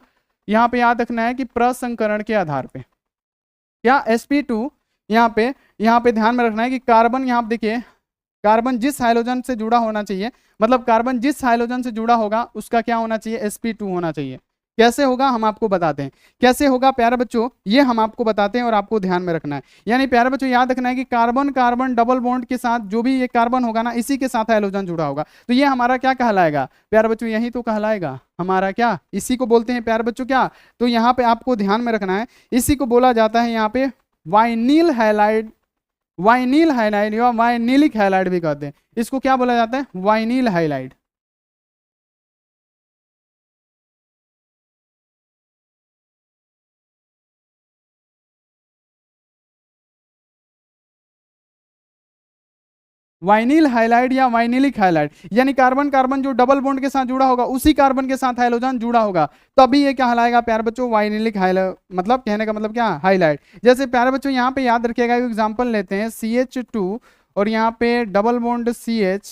यहाँ पे याद रखना है कि प्रसंकरण के आधार पे, क्या sp2 यहाँ पे ध्यान में रखना है कि कार्बन, यहाँ पे देखिए कार्बन जिस हाइड्रोजन से जुड़ा होना चाहिए, मतलब कार्बन जिस हाइड्रोजन से जुड़ा होगा उसका क्या होना चाहिए, sp2 होना चाहिए। कैसे होगा हम आपको बताते हैं, कैसे होगा प्यारे बच्चों ये हम आपको बताते हैं और आपको ध्यान में रखना है। यानी प्यारे बच्चों याद रखना है कि कार्बन कार्बन डबल बॉन्ड के साथ जो भी ये कार्बन होगा ना, इसी के साथ हाइड्रोजन जुड़ा होगा, तो ये हमारा क्या कहलाएगा प्यारे बच्चों, यही तो कहलाएगा हमारा क्या, इसी को बोलते हैं प्यारे बच्चों क्या, तो यहाँ पे आपको ध्यान में रखना है, इसी को बोला जाता है यहाँ पे वाइनिल हाइलाइड, वाइनिल हाइलाइड या वाइनिलिक हाइलाइड भी कहते हैं, इसको क्या बोला जाता है, वाइनिल हाइलाइड। वाइनिल हाइलाइड या वाइनिलिक हाइलाइड, यानी कार्बन कार्बन जो डबल बॉन्ड के साथ जुड़ा होगा उसी कार्बन के साथ हाइड्रोजन जुड़ा होगा, तभी ये क्या कहलाएगा प्यारे बच्चों, वाइनिलिक हाइलाइड, मतलब कहने का मतलब क्या, हाइलाइट। जैसे प्यारे बच्चों यहाँ पे याद रखिएगा, एग्जांपल लेते हैं CH2 और यहाँ पे डबल बॉन्ड CH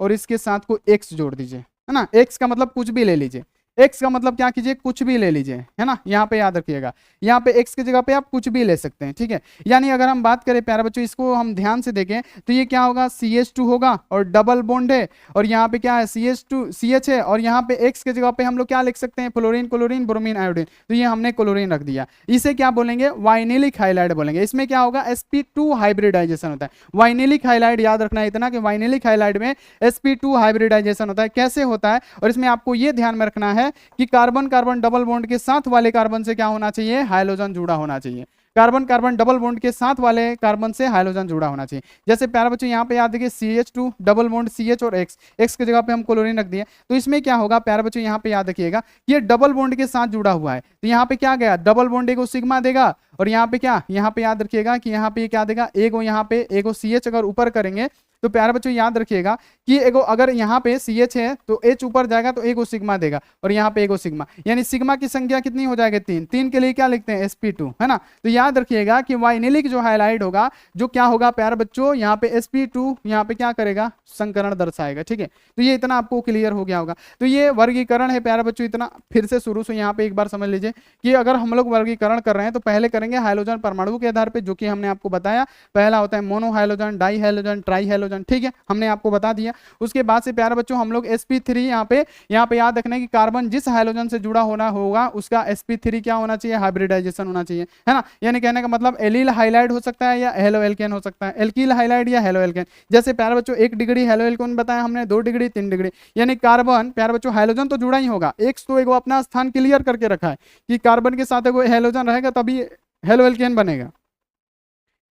और इसके साथ को X जोड़ दीजिए, है ना, X का मतलब कुछ भी ले लीजिए, x का मतलब क्या कीजिए, कुछ भी ले लीजिए, है ना, यहाँ पे याद रखिएगा, यहाँ पे x की जगह पे आप कुछ भी ले सकते हैं। ठीक है, यानी अगर हम बात करें प्यारे बच्चों, इसको हम ध्यान से देखें तो ये क्या होगा, CH2 होगा और डबल बॉन्ड है, और यहाँ पे क्या है, CH है, और यहाँ पे x की जगह पे हम लोग क्या लिख सकते हैं, फ्लोरीन क्लोरीन ब्रोमीन आयोडीन, तो ये हमने क्लोरीन रख दिया, इसे क्या बोलेंगे, वाइनिलिक हाइलाइड बोलेंगे। इसमें क्या होगा, sp2 हाइब्रिडाइजेशन होता है। वाइनिलिक हाइलाइड याद रखना है इतना कि वाइनिलिक हाइलाइड में sp2 हाइब्रिडाइजेशन होता है। कैसे होता है, और इसमें आपको ये ध्यान में रखना है कि कार्बन कार्बन डबल बॉन्ड के साथ वाले कार्बन से क्या होना चाहिए, हाइड्रोजन जुड़ा होना चाहिए। कार्बन कार्बन डबल बॉन्ड के साथ वाले कार्बन से हाइड्रोजन जुड़ा होना चाहिए। जैसे प्यारे बच्चों यहाँ पे याद देखिए CH2 डबल बॉन्ड CH और X की जगह पे हम क्लोरीन रख दिए, तो इसमें क्या होगा प्यारे बच्चों, यहाँ पे याद रखिएगा ये डबल बॉन्ड के साथ जुड़ा हुआ है, तो यहाँ पे क्या गया, डबल बॉन्ड एगो सिग्मा देगा, और यहाँ पे क्या, यहाँ पे याद रखिएगा कि यहाँ पे क्या देगा, एगो यहाँ पे एगो CH अगर ऊपर करेंगे तो प्यारे बच्चों याद रखिएगा कि एगो अगर यहाँ पे CH है तो H ऊपर जाएगा तो एगो सिग्मा देगा, और यहाँ पे एगो सिग्मा, यानी सिग्मा की संख्या कितनी हो जाएगी 3। 3 के लिए क्या लिखते हैं sp2, है ना। तो याद रखिएगा कि वाइनिलिक जो हाइलाइट होगा, जो क्या होगा प्यारे बच्चों, यहाँ पे sp2 यहाँ पे क्या करेगा, संकरण दर्शाएगा, ठीक है। तो ये इतना आपको क्लियर हो गया होगा। तो ये वर्गीकरण है प्यारे बच्चों, इतना फिर से शुरू से यहाँ पे एक बार समझ लीजिए कि अगर हम लोग वर्गीकरण कर रहे हैं तो पहले करेंगे हाइड्रोजन परमाणु के आधार पे, जो कि हमने आपको बताया पहला होता है mono hydrogen, di hydrogen, try hydrogen, ठीक है, हमने आपको बता दिया। उसके बाद से प्यारे बच्चों हम लोग sp3 यहाँ पे याद रखना है कि कार्बन जिस हाइड्रोजन से जुड़ा होना होगा उसका sp3 क्या होना चाहिए, हाइब्रिडाइजेशन होना चाहिए, है ना। यानी कहने का मतलब एलिल हाइलाइड हो सकता है या हेलो एल्केन हो सकता है, एल्किल हाइलाइड या हेलो एल्केन। जैसे प्यारे बच्चों 1 डिग्री हेलो एल्केन बताया हमने, 2 डिग्री, 3 डिग्री, यानी कार्बन प्यारे बच्चों हाइड्रोजन तो जुड़ा ही होगा, एक तो एगो अपना स्थान क्लियर करके रखा है कि कार्बन के साथ एगो हाइड्रोजन रहेगा तभी हेलो एल्केन बनेगा।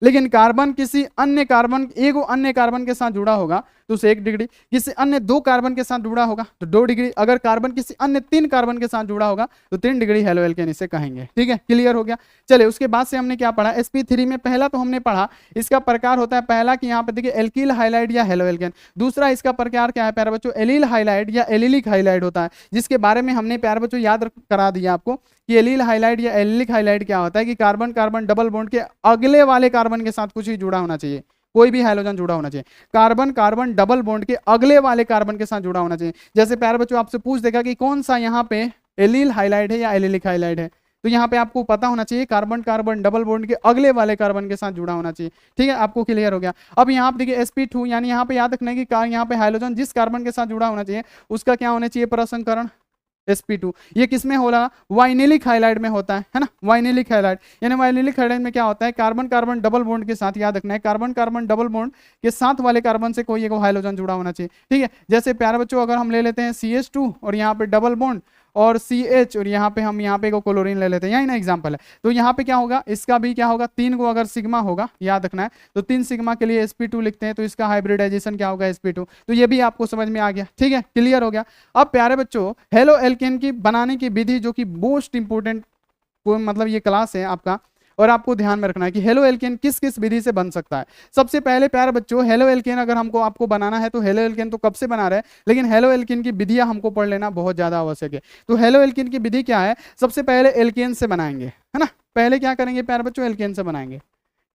लेकिन कार्बन किसी अन्य कार्बन, एगो अन्य कार्बन के साथ जुड़ा होगा तो उसे 1 डिग्री, किसी अन्य 2 कार्बन के साथ जुड़ा होगा तो 2 डिग्री, अगर कार्बन किसी अन्य 3 कार्बन के साथ जुड़ा होगा तो 3 डिग्री हेलो एल्केन इसे कहेंगे, ठीक है, क्लियर हो गया। चलिए उसके बाद से हमने क्या पढ़ा, sp3 में पहला तो हमने पढ़ा इसका प्रकार होता है पहला कि यहाँ पे देखिए एल्किल हाइलाइड या हेलो एल्केन। दूसरा इसका प्रकार क्या है प्यारे बच्चों, एलिल हाइलाइड या एलिलिक हाइलाइड होता है, जिसके बारे में हमने प्यारे बच्चों याद करा दिया आपको कि एलिल हाइलाइड या एलिलिक हाइलाइड क्या होता है कि कार्बन कार्बन डबल बॉन्ड के अगले वाले कार्बन के साथ कुछ ही जुड़ा होना चाहिए, कोई भी हाइड्रोजन जुड़ा होना चाहिए, कार्बन कार्बन डबल बॉन्ड के अगले वाले कार्बन के साथ जुड़ा होना चाहिए। जैसे प्यारे बच्चों आपसे पूछ देगा कि कौन सा यहाँ पे एलिल हाइलाइड है या एलिलिक हाइलाइड है, तो यहाँ पे आपको पता होना चाहिए कार्बन कार्बन डबल बॉन्ड के अगले वाले कार्बन के साथ जुड़ा होना चाहिए, ठीक है, आपको क्लियर हो गया। अब यहाँ पे देखिए sp2 यानी यहाँ पे याद रखना है कि यहाँ पे हाइड्रोजन जिस कार्बन के साथ जुड़ा होना चाहिए उसका क्या होना चाहिए, प्रसंकरण sp2। ये किसमें होला, वाइनिलिक हाइलाइड में होता है ना, वाइनिलिक हाइलाइड, यानी वाइनिलिक हाइलाइड में क्या होता है, कार्बन कार्बन डबल बॉन्ड के साथ, याद रखना है कार्बन कार्बन डबल बॉन्ड के साथ वाले कार्बन से कोई एक हाइड्रोजन जुड़ा होना चाहिए, ठीक है। जैसे प्यारे बच्चों अगर हम ले लेते हैं CH2 और यहाँ पे डबल बॉन्ड और CH और यहाँ पे हम यहाँ पे क्लोरीन ले लेते हैं, यही ना एग्जांपल है। तो यहाँ पे क्या होगा, इसका भी क्या होगा, 3 को अगर सिग्मा होगा, याद रखना है, तो 3 सिग्मा के लिए sp2 लिखते हैं, तो इसका हाइब्रिडाइजेशन क्या होगा sp2। तो ये भी आपको समझ में आ गया, ठीक है, क्लियर हो गया। अब प्यारे बच्चों हेलो एल्केन की बनाने की विधि जो कि मोस्ट इंपोर्टेंट मतलब ये क्लास है आपका, और आपको ध्यान में रखना है कि हेलो एल्केन किस किस विधि से बन सकता है। सबसे पहले प्यारे बच्चों हेलो एल्केन अगर हमको आपको बनाना है तो हेलो एल्केन तो कब से बना रहे हैं, लेकिन हेलो एल्केन की विधियां हमको पढ़ लेना बहुत ज्यादा आवश्यक है। तो हेलो एल्केन की विधि क्या है, सबसे पहले एल्केन से बनाएंगे, है ना। पहले क्या करेंगे प्यारे बच्चों, एल्केन से बनाएंगे।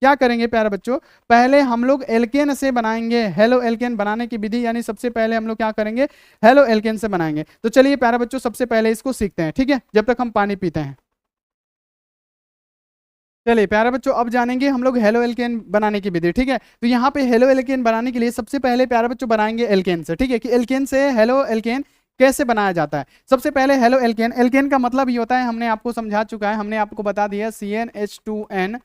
क्या करेंगे प्यारे बच्चों, पहले हम लोग एल्केन से बनाएंगे। हेलो एल्केन बनाने की विधि यानी सबसे पहले हम लोग क्या करेंगे, हेलो एल्केन से बनाएंगे। तो चलिए प्यारे बच्चों सबसे पहले इसको सीखते हैं, ठीक है, जब तक हम पानी पीते हैं। चलिए प्यारे बच्चों अब जानेंगे हम लोग हेलो एल्केन बनाने की विधि, ठीक है। तो यहाँ पे हेलो एल्केन बनाने के लिए सबसे पहले प्यारे बच्चों बनाएंगे एल्केन से, ठीक है, कि एल्केन से हेलो एल्केन कैसे बनाया जाता है। सबसे पहले हेलो एल्केन, एल्केन का मतलब ये होता है, हमने आपको समझा चुका है, हमने आपको बता दिया CnH2n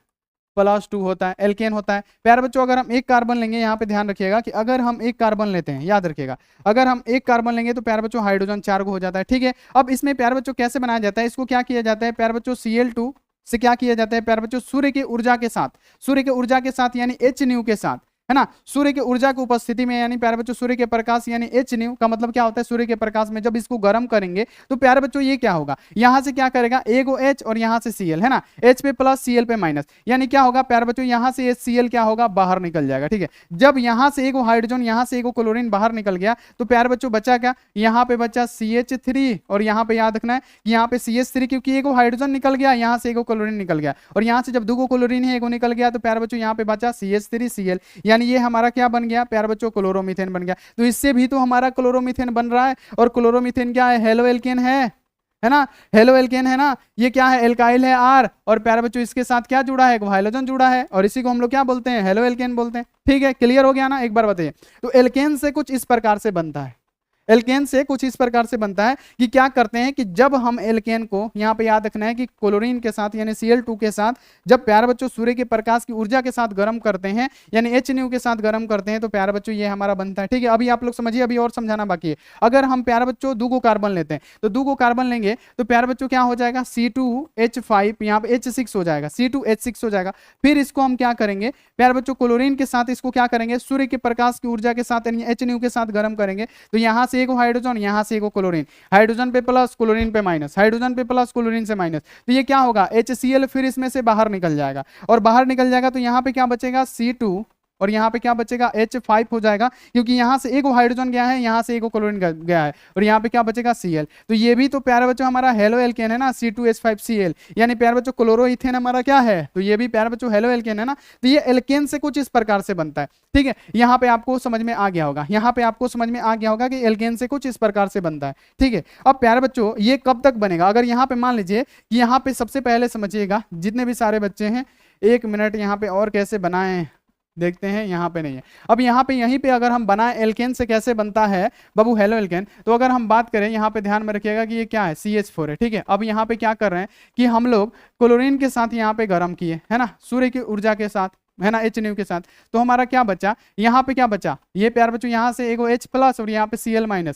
+2 होता है, एल्केन होता है। प्यारे बच्चों अगर हम एक कार्बन लेंगे, यहाँ पे ध्यान रखिएगा कि अगर हम एक कार्बन लेते हैं, याद रखिएगा अगर हम एक कार्बन लेंगे तो प्यारे बच्चों हाइड्रोजन 4 को हो जाता है, ठीक है। अब इसमें प्यारे बच्चों कैसे बनाया जाता है, इसको क्या किया जाता है प्यारे बच्चों, Cl2 से क्या किया जाता है प्यारे बच्चों, सूर्य की ऊर्जा के साथ, सूर्य की ऊर्जा के साथ यानी H के साथ, है ना, सूर्य की ऊर्जा की उपस्थिति में, यानी प्यारे बच्चों सूर्य के प्रकाश यानी H का मतलब क्या होता है, सूर्य के प्रकाश में जब इसको गर्म करेंगे तो प्यारे बच्चों ये क्या होगा, यहां से क्या करेगा, एगो H और यहां से Cl, है ना, H पे प्लस Cl पे माइनस, यानी क्या होगा प्यारे बच्चों, यहां से HCl क्या होगा, बाहर निकल जाएगा, ठीक है। जब यहां से एगो हाइड्रोजन, यहां से एगो क्लोरीन बाहर निकल गया तो प्यारे बच्चों बचा क्या, यहाँ पे बचा CH3 और यहाँ पे याद रखना है कि यहाँ पे CH3 क्योंकि एगो हाइड्रोजन निकल गया, यहाँ से एगो क्लोरीन निकल गया, और यहाँ से जब 2 क्लोरीन है एगो निकल गया तो प्यारे बच्चों यहाँ पे बचा CH3Cl, यानी ये हमारा क्या बन गया प्यारे बच्चों, क्लोरोमीथेन बन गया। तो इससे भी तो हमारा क्लोरोमीथेन बन रहा है, और क्लोरोमीथेन क्या है, हेलो एल्केन है ना, हेलो एल्केन है ना, ये क्या है, एल्काइल है R, और प्यारे बच्चों इसके साथ क्या जुड़ा है, हाइड्रोजन जुड़ा है, और इसी को हम लोग क्या बोलते हैं, हेलो एल्केन बोलते हैं, ठीक है, क्लियर हो गया ना। एक बार बताइए, तो एल्केन से कुछ इस प्रकार से बनता है, एल्केन से कुछ इस प्रकार से बनता है कि क्या करते हैं कि जब हम एल्केन को, यहाँ पे याद रखना है कि क्लोरीन के साथ यानी Cl2 के साथ जब प्यारे बच्चों सूर्य के प्रकाश की ऊर्जा के साथ गर्म करते हैं यानी H के साथ गर्म करते हैं तो प्यारे बच्चों ये हमारा बनता है, ठीक है। अभी आप लोग समझिए, अभी और समझाना बाकी है। अगर हम प्यारे बच्चों 2 कार्बन लेते हैं तो 2 कार्बन लेंगे तो प्यारे बच्चों क्या हो जाएगा, C2H5, यहाँ पे H6 हो जाएगा, C2H6 हो जाएगा। फिर इसको हम क्या करेंगे प्यारे बच्चों, क्लोरीन के साथ इसको क्या करेंगे, सूर्य के प्रकाश की ऊर्जा के साथ यानी H के साथ गर्म करेंगे, तो यहाँ से एगो हाइड्रोजन, यहाँ से एगो क्लोरीन, हाइड्रोजन पे प्लस क्लोरीन पे माइनस, हाइड्रोजन पे प्लस क्लोरीन से माइनस, तो ये क्या होगा, HCl फिर इसमें से बाहर निकल जाएगा, और बाहर निकल जाएगा तो यहाँ पे क्या बचेगा, C2 और यहाँ पे क्या बचेगा H5 हो जाएगा, क्योंकि यहाँ से एक हाइड्रोजन गया है, यहाँ से एक क्लोरीन गया है, और यहाँ पे क्या बचेगा Cl। तो ये भी तो प्यारे बच्चों हमारा हेलो एल्केन है ना, C2H5Cl, यानी प्यारे बच्चों क्लोरोइथेन हमारा क्या है, तो ये भी प्यारे बच्चों हेलो एल्केन है ना। तो ये एल्केन से कुछ इस प्रकार से बनता है, ठीक है। यहाँ पे आपको समझ में आ गया होगा, यहाँ पे आपको समझ में आ गया होगा कि एल्केन से कुछ इस प्रकार से बनता है, ठीक है। अब प्यारे बच्चों ये कब तक बनेगा, अगर यहाँ पे मान लीजिए कि यहाँ पे सबसे पहले समझिएगा जितने भी सारे बच्चे हैं, 1 मिनट यहाँ पे और कैसे बनाएं देखते हैं, यहाँ पे नहीं है। अब यहाँ पे यहीं पे अगर हम बनाए एल्केन से कैसे बनता है बाबू हेलो एल्केन, तो अगर हम बात करें यहाँ पे ध्यान में रखिएगा कि ये क्या है CH4 है, ठीक है। अब यहाँ पे क्या कर रहे हैं कि हम लोग क्लोरीन के साथ यहाँ पे गर्म किए है ना, सूर्य की ऊर्जा के साथ है ना, H के साथ, तो हमारा क्या बचा, यहाँ पे क्या बचा, ये प्यार बच्चों यहाँ से एक H प्लस और यहाँ पे Cl-,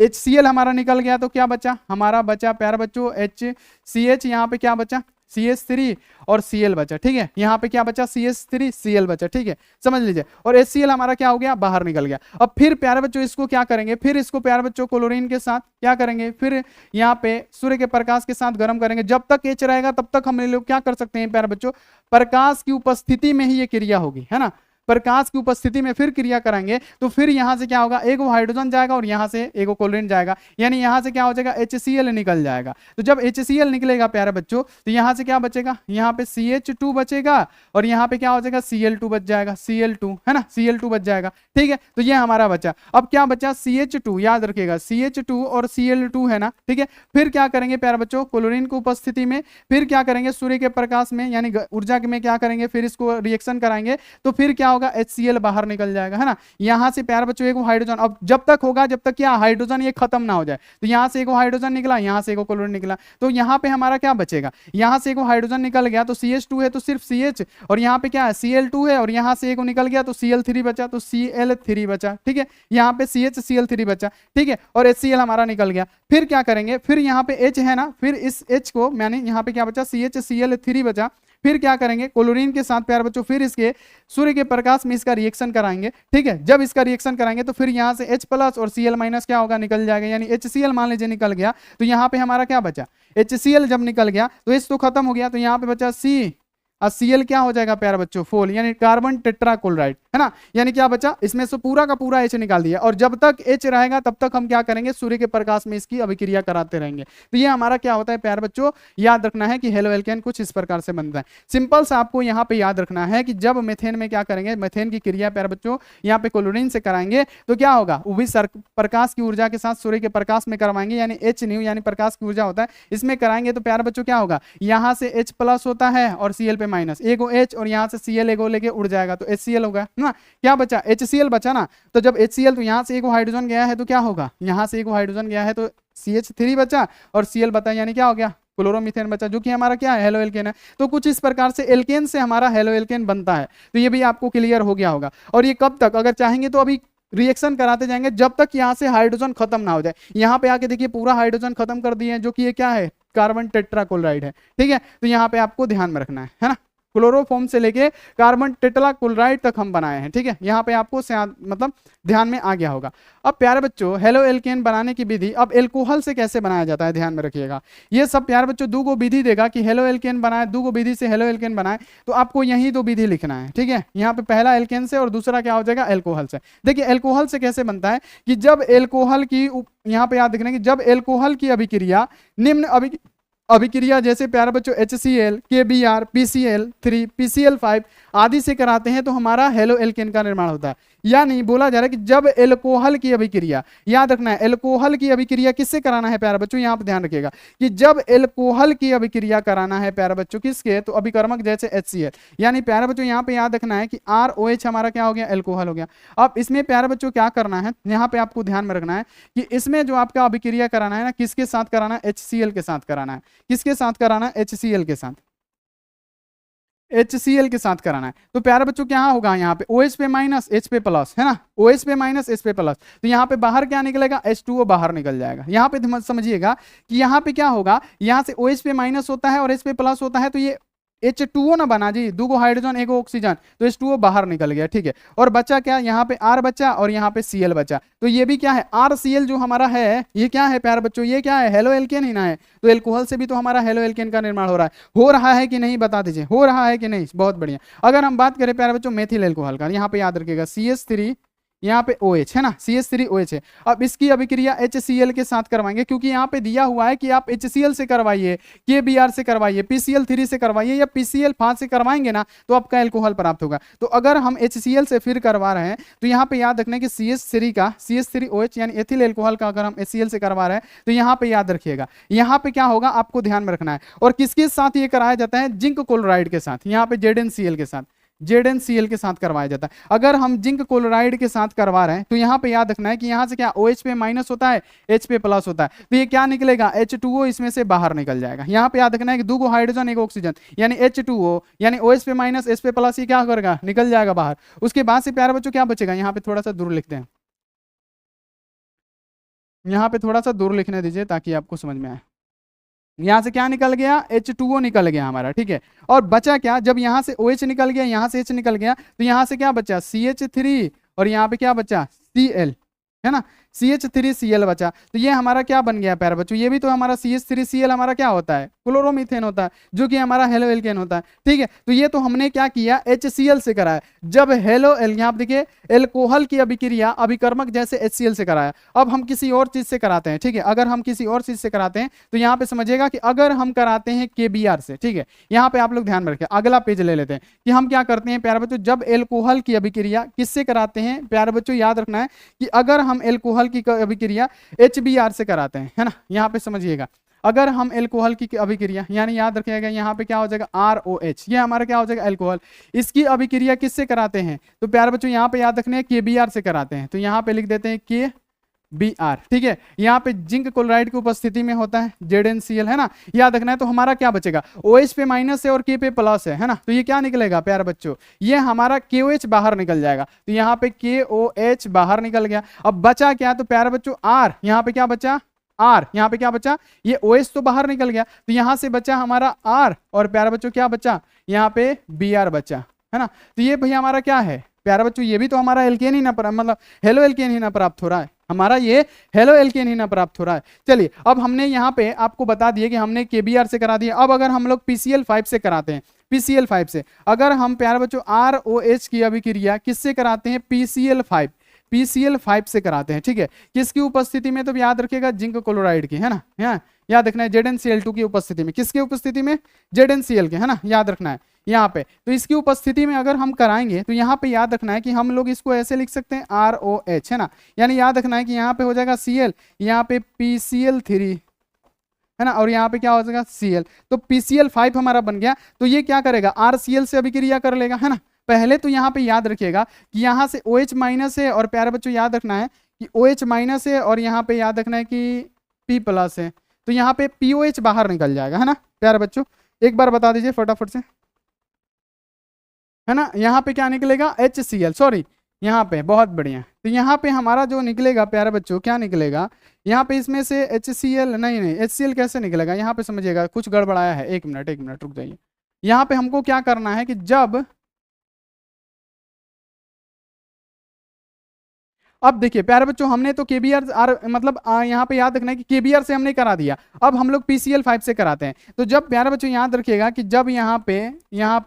HCl हमारा निकल गया, तो क्या बचा, हमारा बचा प्यार बच्चों HCH, यहाँ पे क्या बचा CH3 और Cl बचा, ठीक है। यहाँ पे क्या बचा CH3 Cl बचा, ठीक है, समझ लीजिए। और HCl हमारा क्या हो गया, बाहर निकल गया। अब फिर प्यारे बच्चों इसको क्या करेंगे, फिर इसको प्यारे बच्चों क्लोरीन के साथ क्या करेंगे, फिर यहाँ पे सूर्य के प्रकाश के साथ गर्म करेंगे। जब तक H रहेगा तब तक हम लोग क्या कर सकते हैं प्यारे बच्चों, प्रकाश की उपस्थिति में ही ये क्रिया होगी, है ना, प्रकाश की उपस्थिति में फिर क्रिया कराएंगे, तो फिर यहां से क्या होगा, एक हाइड्रोजन जाएगा और यहां से एक क्लोरीन जाएगा, यानी यहां से क्या हो जाएगा HCl निकल जाएगा। तो जब HCl निकलेगा प्यारे बच्चों, तो यहां से क्या बचेगा, यहां पे CH2 बचेगा और यहां पे क्या हो जाएगा Cl2 बच जाएगा, Cl2 है ना, Cl2 बच जाएगा, ठीक है। तो ये हमारा बचा। अब क्या बचा CH2, याद रखिएगा CH2 और Cl2 है ना, ठीक है। फिर क्या करेंगे प्यारे बच्चों, क्लोरीन की उपस्थिति में फिर क्या करेंगे, सूर्य के प्रकाश में यानी ऊर्जा में क्या करेंगे, फिर इसको रिएक्शन कराएंगे, तो फिर क्या होगा HCl बाहर निकल जाएगा, है ना। यहां से प्यारे बच्चों एक हाइड्रोजन, अब जब तक होगा जब तक क्या हाइड्रोजन ये खत्म ना हो जाए, तो यहां से एक हाइड्रोजन निकला, यहां से एक क्लोरीन निकला, तो यहां पे हमारा क्या बचेगा, यहां से एक हाइड्रोजन निकल गया तो CH2 है तो सिर्फ CH, और यहां पे क्या है Cl2 है और यहां से एक निकल गया तो Cl3 बचा, तो Cl3 बचा, ठीक है। यहां पे CH Cl3 बचा, ठीक है, और HCl हमारा निकल गया। फिर क्या करेंगे, फिर यहाँ पे H है ना, फिर इस H को मैंने यहाँ पे क्या बचा CH Cl3 बचा, फिर क्या करेंगे क्लोरीन के साथ प्यारे बच्चों फिर इसके सूर्य के प्रकाश में इसका रिएक्शन कराएंगे, ठीक है। जब इसका रिएक्शन कराएंगे तो फिर यहाँ से H प्लस और Cl- क्या होगा, निकल जाएगा, यानी HCl मान लीजिए निकल गया, तो यहाँ पे हमारा क्या बचा, HCl जब निकल गया तो H तो खत्म हो गया, तो यहाँ पे बचा C और Cl क्या हो जाएगा प्यारे बच्चों, फोल, यानी कार्बन टेट्राक्लोराइड, है ना। यानी क्या बचा, इसमें से पूरा का पूरा H निकाल दिया, और जब तक H रहेगा तब तक हम क्या करेंगे, सूर्य के प्रकाश में इसकी अभिक्रिया कराते रहेंगे। तो ये हमारा क्या होता है प्यारे बच्चों, याद रखना है कि हेलो एल्केन कुछ इस प्रकार से बनता है। सिंपल सा आपको यहाँ पे याद रखना है कि जब मेथेन में क्या करेंगे, मेथेन की क्रिया प्यारे बच्चों यहाँ पे क्लोरीन से कराएंगे, तो क्या होगा, वो भी प्रकाश की ऊर्जा के साथ सूर्य के प्रकाश में करवाएंगे, यानी H यानी प्रकाश की ऊर्जा होता है, इसमें कराएंगे तो प्यारे बच्चों क्या होगा, यहाँ से H प्लस होता है और Cl पे माइनस, एक H और यहाँ से Cl एगो लेके उड़ जाएगा तो HCl होगा ना। क्या बचा, HCl बचा ना, तो जब HCl, तो यहाँ से एक हाइड्रोजन गया है तो क्या होगा, यहाँ से एक हाइड्रोजन गया है तो CH3 बचा और Cl बचा, यानी क्या हो गया, क्लोरोमीथेन बचा, जो कि हमारा क्या है, हेलो एल्केन है। तो कुछ इस प्रकार से एल्केन से हमारा हेलो एल्केन बनता है। तो ये भी आपको क्लियर हो गया होगा। और ये कब तक, अगर चाहेंगे तो अभी रिएक्शन कराते जाएंगे जब तक यहाँ से हाइड्रोजन खत्म ना हो जाए। यहाँ पे आके देखिए पूरा हाइड्रोजन खत्म कर दिए हैं, जो कि ये क्या है, कार्बन टेट्राक्लोराइड है, ठीक है। तो यहाँ पे आपको ध्यान में रखना है ना, क्लोरोफॉर्म से लेके कार्बन टेट्राक्लोराइड तक हम बनाए हैं, ठीक है। यहाँ पे आपको मतलब ध्यान में आ गया होगा। अब प्यारे बच्चों हेलो एल्केन बनाने की विधि, अब एल्कोहल से कैसे बनाया जाता है ध्यान में रखिएगा। ये सब प्यारे बच्चों दो विधि देगा कि हेलो एल्केन बनाए, दो विधि से हेलो एल्केन बनाए, तो आपको यही दो विधि लिखना है, ठीक है। यहाँ पे पहला एल्केन से और दूसरा क्या हो जाएगा, एल्कोहल से। देखिए एल्कोहल से कैसे बनता है कि जब एल्कोहल की, यहाँ पे याद रखना कि जब एल्कोहल की अभिक्रिया निम्न अभिक्रिया जैसे प्यारे बच्चों HCl, KBr, PCl3, PCl5 आदि से कराते हैं तो हमारा हेलो एल्केन का निर्माण होता है। यानी बोला जा रहा है कि जब एल्कोहल की अभिक्रिया, याद रखना है एल्कोहल की अभिक्रिया किससे कराना है प्यारे बच्चों, यहाँ पे ध्यान रखिएगा कि जब एल्कोहल की अभिक्रिया कराना है प्यारे बच्चों किसके, तो अभिकर्मक जैसे HCl, यानी प्यारे बच्चों यहाँ पे याद रखना है कि ROH हमारा क्या हो गया, एल्कोहल हो गया। अब इसमें प्यारे बच्चों क्या करना है, यहाँ पे आपको ध्यान में रखना है कि इसमें जो आपका अभिक्रिया कराना है ना, किसके साथ कराना है, HCl के साथ कराना है। किसके साथ कराना है, HCl के साथ, HCl के साथ कराना है। तो प्यारे बच्चों क्या होगा, यहाँ पे OH पे माइनस H पे प्लस, है ना, OH पे माइनस H पे प्लस, तो यहाँ पे बाहर क्या निकलेगा, H2O बाहर निकल जाएगा। यहाँ पे समझिएगा कि यहाँ पे क्या होगा, यहाँ से OH पे माइनस होता है और H पे प्लस होता है, तो ये H2O ना बना जी, 2 हाइड्रोजन 1 ऑक्सीजन, तो H2O बाहर निकल गया, ठीक है। और बचा क्या, यहाँ पे R बचा और यहाँ पे Cl बचा। तो ये भी क्या है, RCl जो हमारा है ये क्या है प्यारे बच्चों, ये क्या है, हेलो एल्केन ही ना है। तो एल्कोहल से भी तो हमारा हेलो एल्केन का निर्माण हो रहा है कि नहीं, बता दीजिए, हो रहा है कि नहीं, बहुत बढ़िया। अगर हम बात करें प्यारे बच्चों मेथिल एल्कोहल का, यहाँ पे याद रखिएगा CH3, यहाँ पे OH है ना, CH3OH है। अब इसकी अभिक्रिया HCl के साथ करवाएंगे, क्योंकि यहाँ पे दिया हुआ है कि आप HCl से करवाइए, KBr से करवाइए, PCl3 से करवाइए या PCl5 से करवाएंगे ना तो आपका एल्कोहल प्राप्त होगा। तो अगर हम HCl से फिर करवा रहे हैं तो यहाँ पे याद रखना है कि CH3 का CH3OH यानी एथिल एल्कोहल का अगर हम HCl से करवा रहे हैं तो यहाँ पे याद रखिएगा, यहाँ पे क्या होगा आपको ध्यान में रखना है। और किसके साथ ये कराया जाता है, जिंक क्लोराइड के साथ, यहाँ पे ZnCl के साथ, ZnCl के साथ करवाया जाता है। अगर हम जिंक क्लोराइड के साथ करवा रहे हैं तो यहाँ पे याद रखना है कि यहाँ से क्या OH पे माइनस होता है, H पे प्लस होता है, तो ये क्या निकलेगा, H2O इसमें से बाहर निकल जाएगा। यहाँ पे याद रखना है कि 2 हाइड्रोजन 1 ऑक्सीजन यानी H2O यानी OH पे माइनस H पे प्लस, ये क्या करेगा, निकल जाएगा बाहर। उसके बाद से प्यारे बच्चों क्या बचेगा, यहाँ पे थोड़ा सा दूर लिखते हैं, यहाँ पे थोड़ा सा दूर लिखने दीजिए ताकि आपको समझ में आए। यहां से क्या निकल गया, H2O निकल गया हमारा, ठीक है। और बचा क्या, जब यहां से OH निकल गया, यहां से H निकल गया, तो यहां से क्या बचा, CH3 और यहाँ पे क्या बचा, Cl है ना, CH3Cl बचा। तो ये हमारा क्या बन गया प्यारे बच्चों, ये भी तो हमारा CH3Cl हमारा क्या होता है, क्लोरोमीथेन होता है, जो कि हमारा हेलो एल्केन होता है, ठीक है। तो ये तो हमने क्या किया, HCl से कराया। जब हेलो यहाँ पे देखिए एल्कोहल की अभिक्रिया अभिकर्मक जैसे HCl से कराया। अब हम किसी और चीज से कराते हैं, ठीक है। अगर हम किसी और चीज से कराते हैं तो यहाँ पे समझिएगा कि अगर हम कराते हैं KBr से, ठीक है, यहाँ पे आप लोग ध्यान में रखें, अगला पेज ले लेते हैं कि हम क्या करते हैं प्यारे बच्चों, जब एल्कोहल की अभिक्रिया किससे कराते हैं प्यारे बच्चों, याद रखना है कि अगर हम एल्कोहल की अभिक्रिया HBr से कराते हैं, है ना, यहाँ पे समझिएगा, अगर हम एल्कोहल की अभिक्रिया यानी याद रखिएगा यहाँ पे क्या हो जाएगा ROH, ये हमारा क्या हो जाएगा एल्कोहल, इसकी अभिक्रिया किससे कराते हैं, तो प्यारे बच्चों यहाँ पे याद रखने हैं KBr से कराते हैं। तो यहाँ पे लिख देते हैं KBr, ठीक है। यहाँ पे जिंक क्लोराइड की उपस्थिति में होता है ZnCl, है ना, याद रखना है। तो हमारा क्या बचेगा, OH पे माइनस है और K पे प्लस है ना, तो ये क्या निकलेगा प्यारे बच्चों, ये हमारा KOH बाहर निकल जाएगा। तो यहाँ पे KOH बाहर निकल गया। अब बचा क्या, तो प्यारे बच्चों R, यहाँ पे क्या बचा, R, यहाँ पे क्या बचा, ये OH तो बाहर निकल गया, तो यहाँ से बचा हमारा R, और प्यारे बच्चों क्या बचा, यहाँ पे Br बचा, है ना। तो ये भैया हमारा क्या है प्यारे बच्चों, ये भी तो हमारा एल्केन ही ना मतलब हेलो एल्केन ही ना प्राप्त हो रहा है, हमारा ये हेलो एल्केन ही ना प्राप्त हो रहा है। चलिए अब हमने यहाँ पे आपको बता दिया कि हमने KBr से करा दिया। अब अगर हम लोग PCl5 से कराते हैं, PCl5 से अगर हम प्यारे बच्चों ROH की अभिक्रिया किससे कराते हैं, PCl5 से कराते हैं, ठीक है। किसकी उपस्थिति में, तो याद रखिएगा जिंक क्लोराइड की, है ना, याद रखना है ZnCl2 की उपस्थिति में, किसके उपस्थिति में, ZnCl के, है ना, याद रखना है यहाँ पे। तो इसकी उपस्थिति में अगर हम कराएंगे तो यहाँ पे याद रखना है कि हम लोग इसको ऐसे लिख सकते हैं ROH, है ना, यानी याद रखना है कि यहाँ पे हो जाएगा Cl, यहाँ पे PCl3, है ना, और यहाँ पे क्या हो जाएगा Cl, तो PCl5 हमारा बन गया। तो ये क्या करेगा, RCl से अभिक्रिया कर लेगा, है ना। पहले तो यहाँ पे याद रखिएगा कि यहाँ से OH माइनस है, और प्यारे बच्चों याद रखना है कि OH माइनस है, और यहाँ पे याद रखना है कि P प्लस है, तो यहाँ पे POH बाहर निकल जाएगा, है ना प्यारे बच्चों। एक बार बता दीजिए फटाफट से, है ना, यहाँ पे क्या निकलेगा HCl, सॉरी यहाँ पे, बहुत बढ़िया। तो यहाँ पे हमारा जो निकलेगा प्यारे बच्चों क्या निकलेगा, यहाँ पे इसमें से HCl नहीं HCl कैसे निकलेगा, यहाँ पे समझिएगा कुछ गड़बड़ाया है, एक मिनट रुक जाइए। यहाँ पे हमको क्या करना है कि जब, अब देखिए प्यारे बच्चों हमने तो KBr मतलब यहाँ पे याद रखना है कि KBr से हमने करा दिया, अब हम लोग PCl5 से कराते हैं। तो जब प्यारे बच्चों याद रखिएगा कि जब यहाँ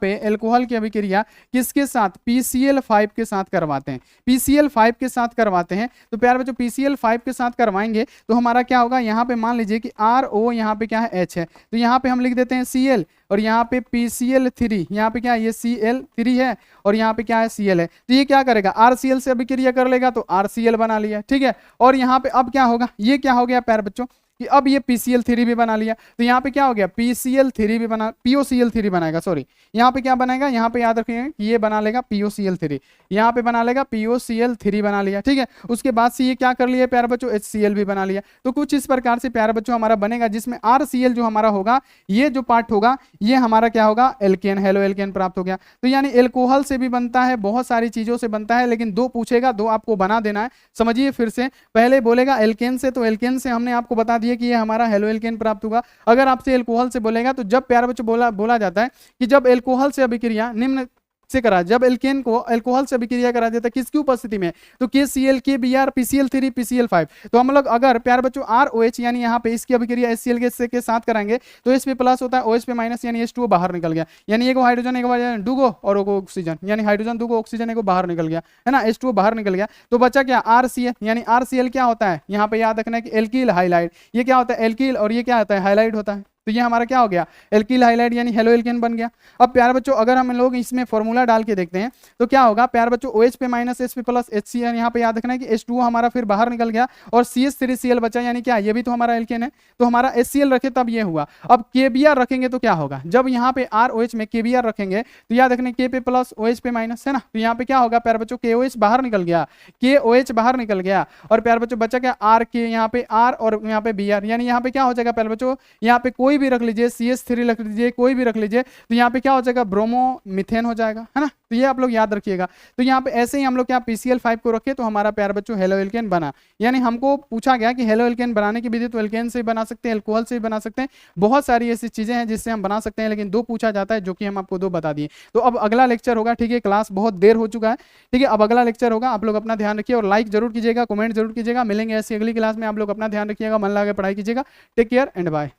पे एल्कोहल की अभिक्रिया किसके साथ, PCl5 के साथ करवाते हैं, PCl5 के साथ करवाते हैं, तो प्यारे बच्चों PCl5 के साथ करवाएंगे तो हमारा क्या होगा, यहाँ पे मान लीजिए कि RO यहाँ पे क्या है H है, तो यहाँ पे हम लिख देते हैं Cl, और यहाँ पे PCl3, यहाँ पे क्या है ये Cl3 है, और यहाँ पे क्या है Cl है। तो ये क्या करेगा, RCl से अभिक्रिया कर लेगा तो RCl बना लिया, ठीक है। और यहाँ पे अब क्या होगा, ये क्या हो गया प्यारे बच्चों कि अब ये PCl3 भी बना लिया, तो यहाँ पे क्या हो गया PCl3 भी बना, POCl3 बनाएगा, सॉरी यहाँ पे क्या बनाएगा, यहाँ पे याद रखिएगा कि ये बना लेगा POCl3, यहाँ पे बना लेगा POCl3 बना लिया, ठीक है। उसके बाद से ये क्या कर लिया प्यारे बच्चों, HCl भी बना लिया। तो कुछ इस प्रकार से प्यारे बच्चों हमारा बनेगा, जिसमें RCl जो हमारा होगा, ये जो पार्ट होगा ये हमारा क्या होगा, एल्केन, हेलो एल्केन प्राप्त हो गया। तो यानी एल्कोहल से भी बनता है, बहुत सारी चीजों से बनता है, लेकिन दो पूछेगा, दो आपको बना देना है। समझिए फिर से, पहले बोलेगा एल्केन से, तो एल्केन से हमने आपको बता दिया है कि ये हमारा हेलो एल्केन प्राप्त होगा। अगर आपसे एल्कोहल से बोलेगा तो जब प्यारे बच्चों बोला जाता है कि जब एल्कोहल से अभिक्रिया निम्न से करा, जब एल्केन को अल्कोहल से अभिक्रिया करा जाता है किसकी उपस्थिति में, तो KCl KBr PCl3 PCl5। तो हम लोग अगर प्यारे बच्चों ROH यानी यहाँ पे इसकी अभिक्रिया HCl के साथ कराएंगे तो इस पे प्लस होता है, OH पे माइनस यानी H2O बाहर निकल गया, यानी एक हाइड्रोजन एक दूगो और ऑक्सीजन, यानी हाइड्रोजन दूगो ऑक्सीजन एक बाहर निकल गया है ना, H2O बाहर निकल गया। तो बचा क्या RCl, यानी RCl क्या होता है, यहाँ पे याद रखना है कि एल्किल हाइलाइड, ये क्या होता है एल्किल और ये क्या होता है हाइलाइड होता है। तो ये हमारा क्या हो गया एल्किल हाइलाइड यानी हेलो एल्केन बन गया। अब प्यारे बच्चों अगर हम लोग इसमें फॉर्मूला डाल के देखते हैं तो क्या होगा प्यारे बच्चों, OH पे माइनस H पे प्लस HCl, यहाँ पे याद रखना है कि H2O हमारा फिर बाहर निकल गया और CH3Cl बचा, यानी क्या ये भी तो हमारा एल्केन है, तो हमारा HCl रखे तब ये हुआ। अब KBr रखेंगे तो क्या होगा, जब यहाँ पे ROH में KBr रखेंगे तो याद रखना K पे प्लस OH पे माइनस है ना, तो यहाँ पे क्या होगा प्यारे बच्चों KOH बाहर निकल गया, KOH बाहर निकल गया और प्यारे बच्चों बचा क्या RK, यहाँ पे R और यहाँ पे Br, यानी यहाँ पे क्या हो जाएगा प्यारे बच्चों, यहाँ पे कोई भी रख लीजिए CH3 रख लीजिए, कोई भी रख लीजिए, तो यहाँ पे क्या हो जाएगा ब्रोमो मिथेन हो जाएगा है ना। तो ये आप लोग याद रखिएगा। तो यहाँ पे ऐसे ही हम लोग क्या PCl5 को रखे तो हमारा प्यारे बच्चों हेलो एल्केन बना। यानी हमको पूछा गया कि हेलो एल्केन बनाने की विधि, तो एल्केन से बना सकते हैं, अल्कोहल से भी बना सकते हैं, बहुत सारी ऐसी चीजें हैं जिससे हम बना सकते हैं, लेकिन दो पूछा जाता है जो कि हम आपको दो बता दिए। तो अब अगला लेक्चर होगा, ठीक है, क्लास बहुत देर हो चुका है, ठीक है, अब अगला लेक्चर होगा, आप लोग अपना ध्यान रखिए और लाइक जरूर कीजिएगा, कमेंट जरूर कीजिएगा। मिलेंगे ऐसी अगली क्लास में, आप लोग अपना ध्यान रखिएगा, मन लगा पढ़ाई कीजिएगा। Take care and bye.